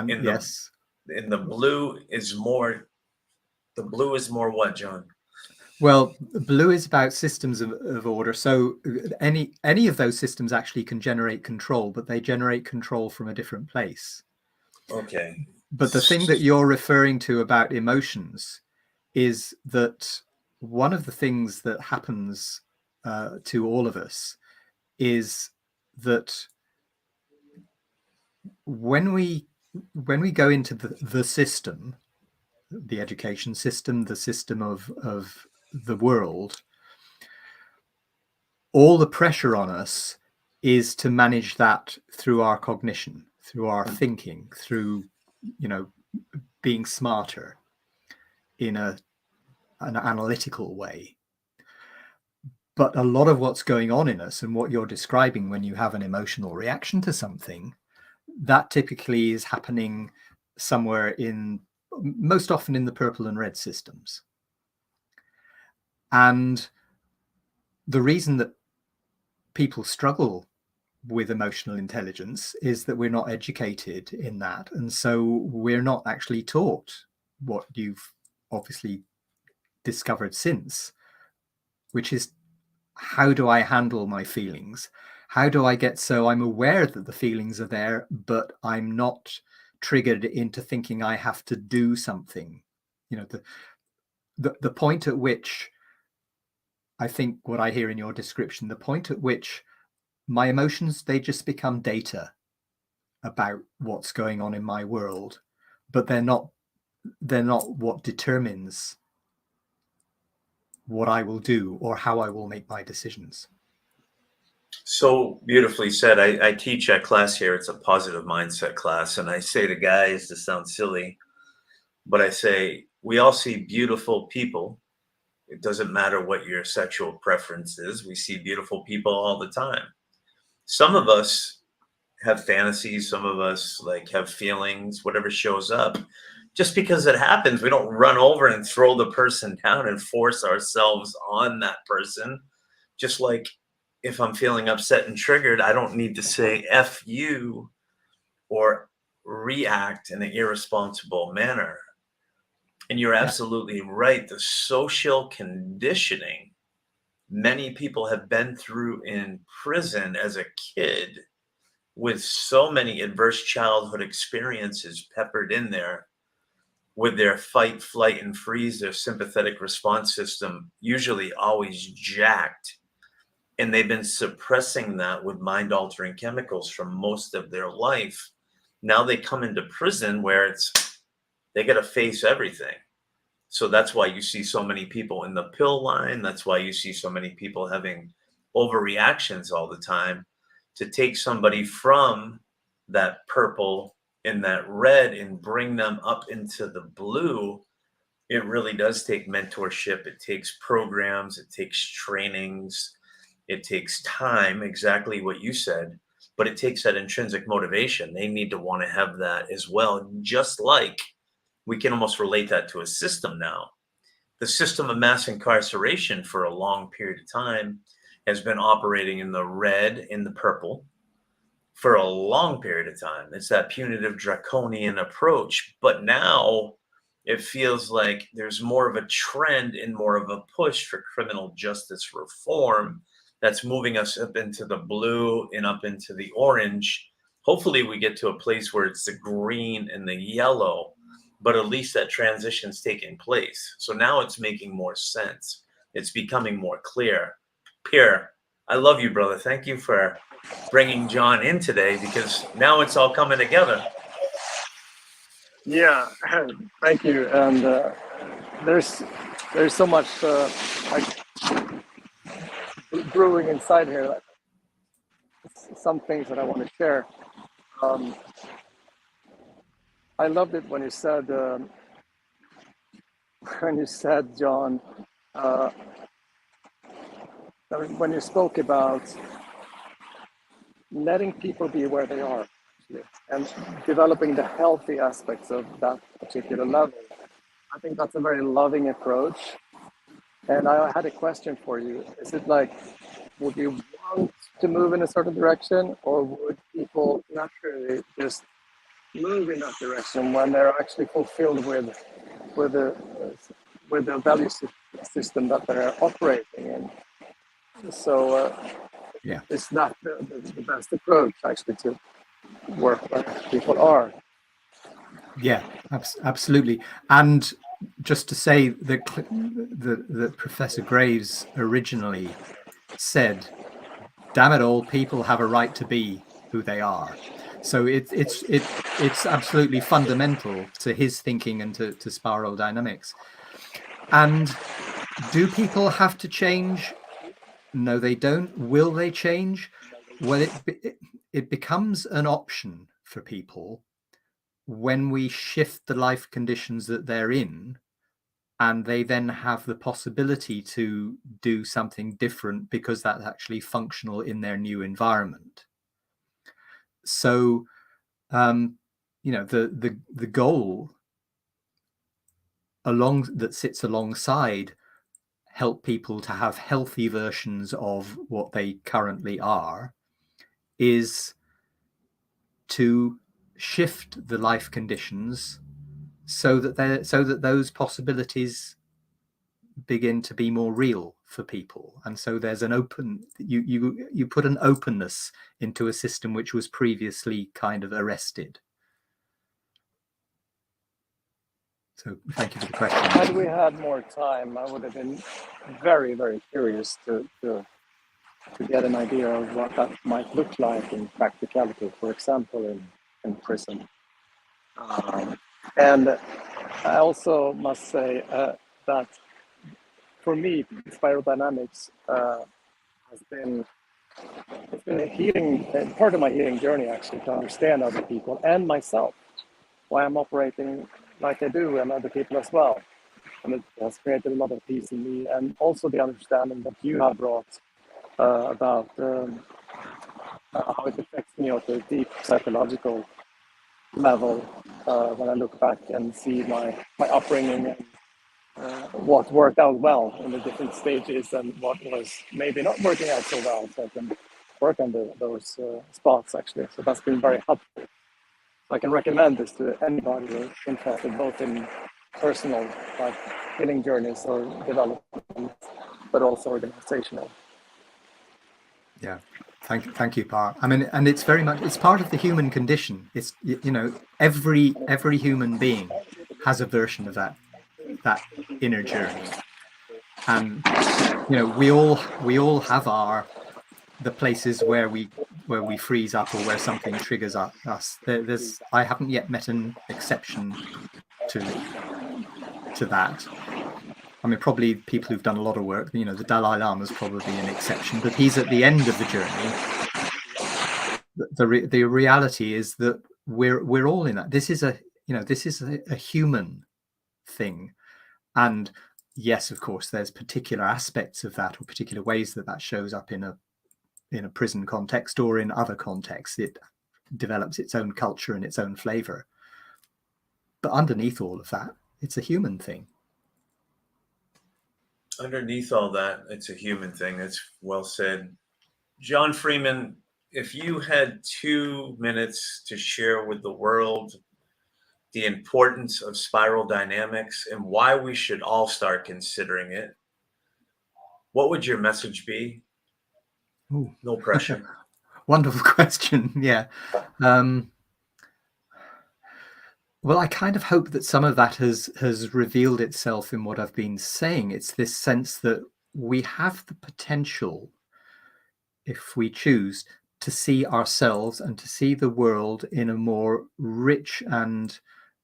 Yes.
And the blue is more what, John?
Well, blue is about systems of order. So any of those systems actually can generate control, but they generate control from a different place.
Okay.
But the thing that you're referring to about emotions is that one of the things that happens to all of us is that when we go into the system, the education system, the system of the world, all the pressure on us is to manage that through our cognition, through our thinking, through being smarter in a an analytical way. But a lot of what's going on in us and what you're describing when you have an emotional reaction to something, that typically is happening somewhere most often in the purple and red systems. And the reason that people struggle with emotional intelligence is that we're not educated in that. And so we're not actually taught what you've obviously discovered since, which is, how do I handle my feelings? How do I get so I'm aware that the feelings are there, but I'm not triggered into thinking I have to do something? You know, the point at which, I think what I hear in your description, the point at which my emotions, they just become data about what's going on in my world, but they're not what determines what I will do or how I will make my decisions.
So beautifully said. I teach a class here. It's a positive mindset class. And I say to guys, this sounds silly, but I say, we all see beautiful people. It doesn't matter what your sexual preference is. We see beautiful people all the time. Some of us have fantasies. Some of us like have feelings, whatever shows up. Just because it happens, we don't run over and throw the person down and force ourselves on that person. Just like if I'm feeling upset and triggered, I don't need to say F you or react in an irresponsible manner. And you're absolutely right. The social conditioning many people have been through in prison as a kid, with so many adverse childhood experiences peppered in there, with their fight, flight, and freeze, their sympathetic response system usually always jacked. And they've been suppressing that with mind-altering chemicals for most of their life. Now they come into prison where they got to face everything. So that's why you see so many people in the pill line. That's why you see so many people having overreactions all the time. To take somebody from that purple and that red and bring them up into the blue, it really does take mentorship. It takes programs. It takes trainings. It takes time, exactly what you said, but it takes that intrinsic motivation. They need to want to have that as well, just like we can almost relate that to a system now. The system of mass incarceration for a long period of time has been operating in the red and the purple for a long period of time. It's that punitive draconian approach. But now it feels like there's more of a trend and more of a push for criminal justice reform that's moving us up into the blue and up into the orange. Hopefully we get to a place where it's the green and the yellow, but at least that transition's taking place. So now it's making more sense. It's becoming more clear. Pierre, I love you, brother. Thank you for bringing Jon in today, because now it's all coming together.
Yeah, thank you. And there's so much brewing inside here. Some things that I want to share. I loved it when you said, Jon, when you spoke about letting people be where they are, actually, and developing the healthy aspects of that particular level. I think that's a very loving approach. And I had a question for you. Is it like, would you want to move in a certain direction, or would people naturally just move in that direction when they're actually fulfilled with the value system that they're operating in? So it's not the best approach actually to work where people are.
Yeah, absolutely. And just to say that Professor Graves originally said, damn it all, people have a right to be who they are. So it's absolutely fundamental to his thinking and to spiral dynamics. And do people have to change? No, they don't. Will they change? Well, it becomes an option for people when we shift the life conditions that they're in and they then have the possibility to do something different because that's actually functional in their new environment. So, the goal that sits alongside help people to have healthy versions of what they currently are is to shift the life conditions so that those possibilities begin to be more real for people. And so there's an you put an openness into a system which was previously kind of arrested. So thank you for the question.
Had we had more time, I would have been very, very curious to get an idea of what that might look like in practicality, for example, in prison. And I also must say that for me, spiral dynamics has been a healing part of my healing journey, actually, to understand other people and myself, why I'm operating like I do, and other people as well. And it has created a lot of peace in me, and also the understanding that you have brought about how it affects me at a deep psychological level when I look back and see my upbringing and what worked out well in the different stages and what was maybe not working out so well, so I can work on those spots, actually. So that's been very helpful. I can recommend this to anybody who's interested both in personal, like, healing journeys or development, but also organizational.
Yeah, thank you, Par. I mean, and it's very much, it's part of the human condition. It's, every human being has a version of that inner journey, and we all have the places where we freeze up or where something triggers us. I haven't yet met an exception to that. I mean, probably people who've done a lot of work, the Dalai Lama is probably an exception, but he's at the end of the journey. The reality is that we're all in that. This is a human thing, and yes, of course, there's particular aspects of that, or particular ways that shows up in a prison context or in other contexts. It develops its own culture and its own flavor. But underneath all of that, it's a human thing.
Underneath all that, it's a human thing. That's well said. Jon Freeman, if you had 2 minutes to share with the world the importance of spiral dynamics and why we should all start considering it, what would your message be?
Ooh.
No pressure.
Wonderful question. Yeah. Well, I kind of hope that some of that has revealed itself in what I've been saying. It's this sense that we have the potential, if we choose, to see ourselves and to see the world in a more rich and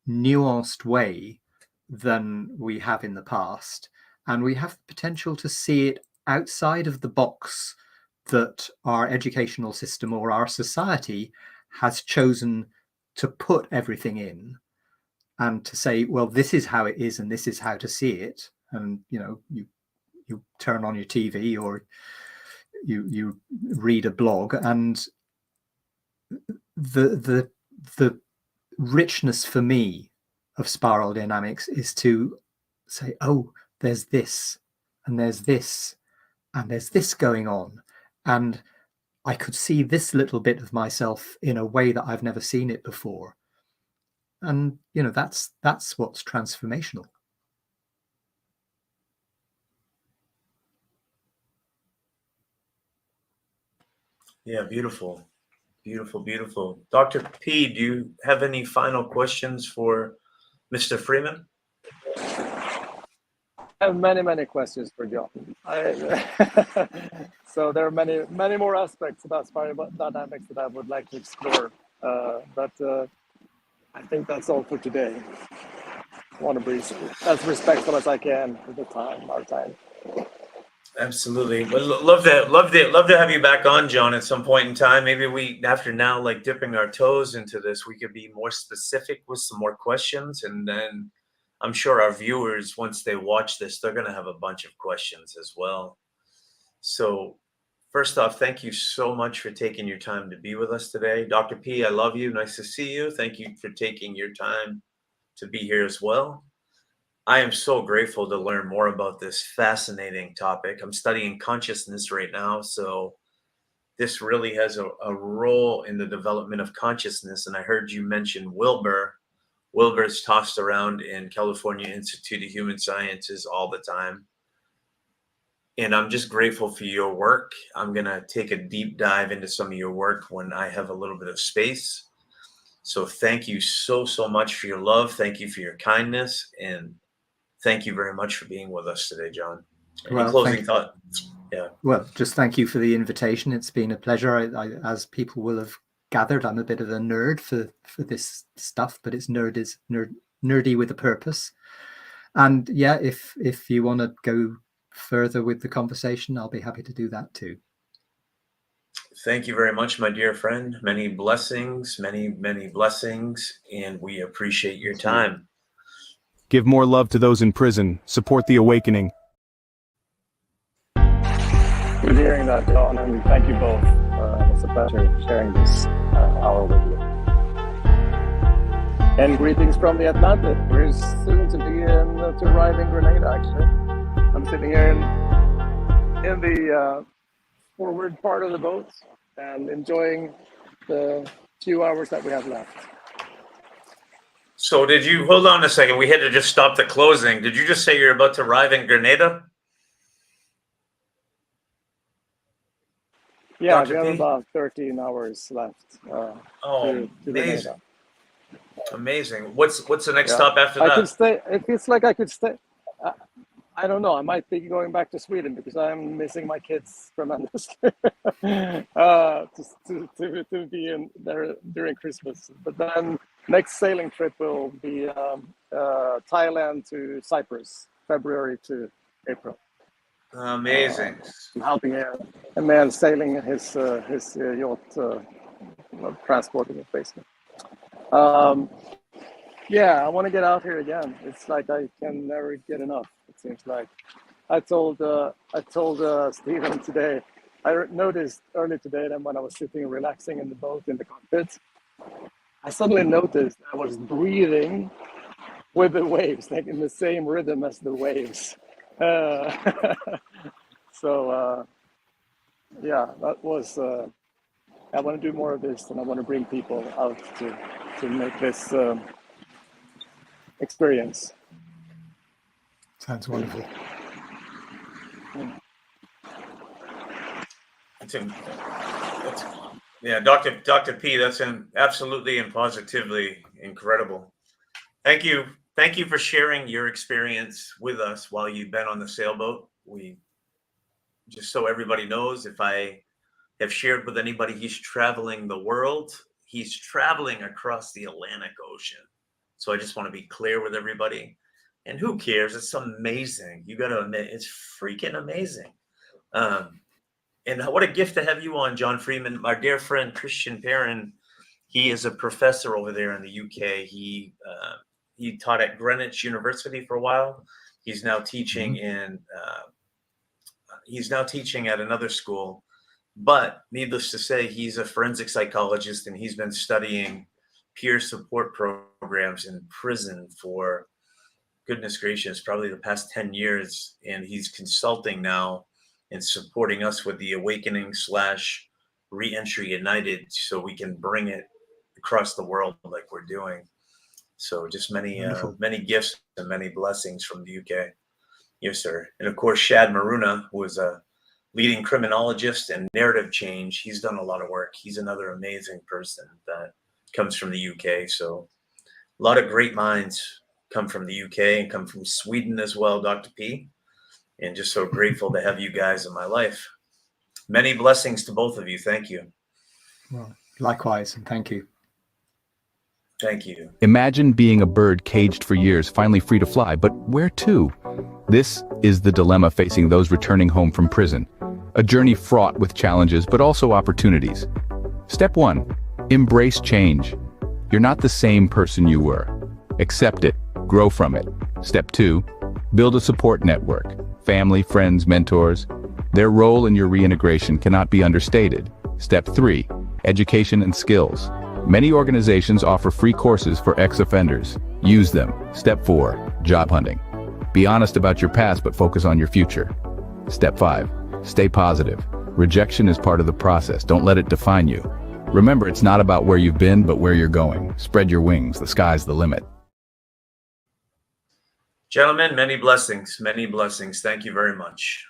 nuanced way than we have in the past. And we have the potential to see it outside of the box that our educational system or our society has chosen to put everything in, and to say, well, this is how it is and this is how to see it. And you turn on your TV or you read a blog, and the richness for me of spiral dynamics is to say, oh, there's this and there's this and there's this going on, and I could see this little bit of myself in a way that I've never seen it before. And that's what's transformational.
Yeah, beautiful. Beautiful. Dr. P, do you have any final questions for Mr. Freeman?
I have many questions for Jon. So there are many more aspects about spiral dynamics that I would like to explore, but I think that's all for today. I want to be as respectful as I can with our time.
Absolutely. Well, love to have you back on, Jon, at some point in time. Maybe we, after now, like dipping our toes into this, we could be more specific with some more questions, and then I'm sure our viewers, once they watch this, they're going to have a bunch of questions as well. So first off, thank you so much for taking your time to be with us today. Dr. P, I love you. Nice to see you. Thank you for taking your time to be here as well. I am so grateful to learn more about this fascinating topic. I'm studying consciousness right now, so this really has a role in the development of consciousness. And I heard you mention Wilbur. Wilbur's tossed around in California Institute of Human Sciences all the time. And I'm just grateful for your work. I'm going to take a deep dive into some of your work when I have a little bit of space. So thank you so much for your love. Thank you for your kindness. And thank you very much for being with us today, Jon. Any closing thought? Yeah.
Well, just thank you for the invitation. It's been a pleasure. As people will have gathered, I'm a bit of a nerd for this stuff, but it's nerdy with a purpose. And yeah, if you want to go further with the conversation, I'll be happy to do that too.
Thank you very much, my dear friend. Many blessings, many blessings, and we appreciate your time.
Give more love to those in prison. Support the awakening.
Good hearing that, Jon, and thank you both. It was a pleasure sharing this hour with you. And greetings from the Atlantic. We're soon to arrive in Grenada, actually. I'm sitting here in the forward part of the boat and enjoying the few hours that we have left.
So did you, hold on a second, we had to just stop the closing. Did you just say you're about to arrive in Grenada?
Yeah,
Dr.
we have
P?
about 13 hours left. To
amazing.
Grenada.
Amazing. What's the next stop after that?
I could stay. It feels like I could stay. I don't know. I might be going back to Sweden because I'm missing my kids tremendously to be in there during Christmas. But then next sailing trip will be Thailand to Cyprus, February to April.
Amazing.
I'm helping a man sailing his yacht, transporting it basically. Yeah, I want to get out here again. It's like I can never get enough. It seems like I told Stephen today. I noticed early today that when I was sitting relaxing in the boat in the cockpit, I suddenly noticed I was breathing with the waves, like in the same rhythm as the waves. So yeah, that was. I want to do more of this, and I want to bring people out to make this experience.
Sounds wonderful.
Yeah, Dr. P, that's absolutely and positively incredible. Thank you for sharing your experience with us while you've been on the sailboat. We, just so everybody knows, if I have shared with anybody, he's traveling the world. He's traveling across the Atlantic Ocean. So I just want to be clear with everybody. And who cares? It's amazing. You got to admit, it's freaking amazing. And what a gift to have you on, Jon Freeman. My dear friend, Christian Perrin, he is a professor over there in the UK. He taught at Greenwich University for a while. He's now teaching at another school. But needless to say, he's a forensic psychologist, and he's been studying peer support programs in prison for, goodness gracious, probably the past 10 years. And he's consulting now and supporting us with the Awakening / Reentry United, so we can bring it across the world like we're doing. So just many gifts and many blessings from the UK. Yes, sir. And of course, Shad Maruna, who is a leading criminologist and narrative change. He's done a lot of work. He's another amazing person that comes from the UK. So a lot of great minds come from the UK and come from Sweden as well, Dr. P. And just so grateful to have you guys in my life. Many blessings to both of you. Thank you.
Well, likewise, and thank you.
Thank you.
Imagine being a bird caged for years, finally free to fly, but where to? This is the dilemma facing those returning home from prison. A journey fraught with challenges, but also opportunities. Step 1, embrace change. You're not the same person you were. Accept it, grow from it, Step 2, build a support network. Family, friends, mentors. Their role in your reintegration cannot be understated. Step 3, education and skills. Many organizations offer free courses for ex-offenders. Use them. Step 4, job hunting. Be honest about your past but focus on your future. Step 5, stay positive. Rejection is part of the process. Don't let it define you. Remember, it's not about where you've been, but where you're going. Spread your wings. The sky's the limit.
Gentlemen, many blessings. Many blessings. Thank you very much.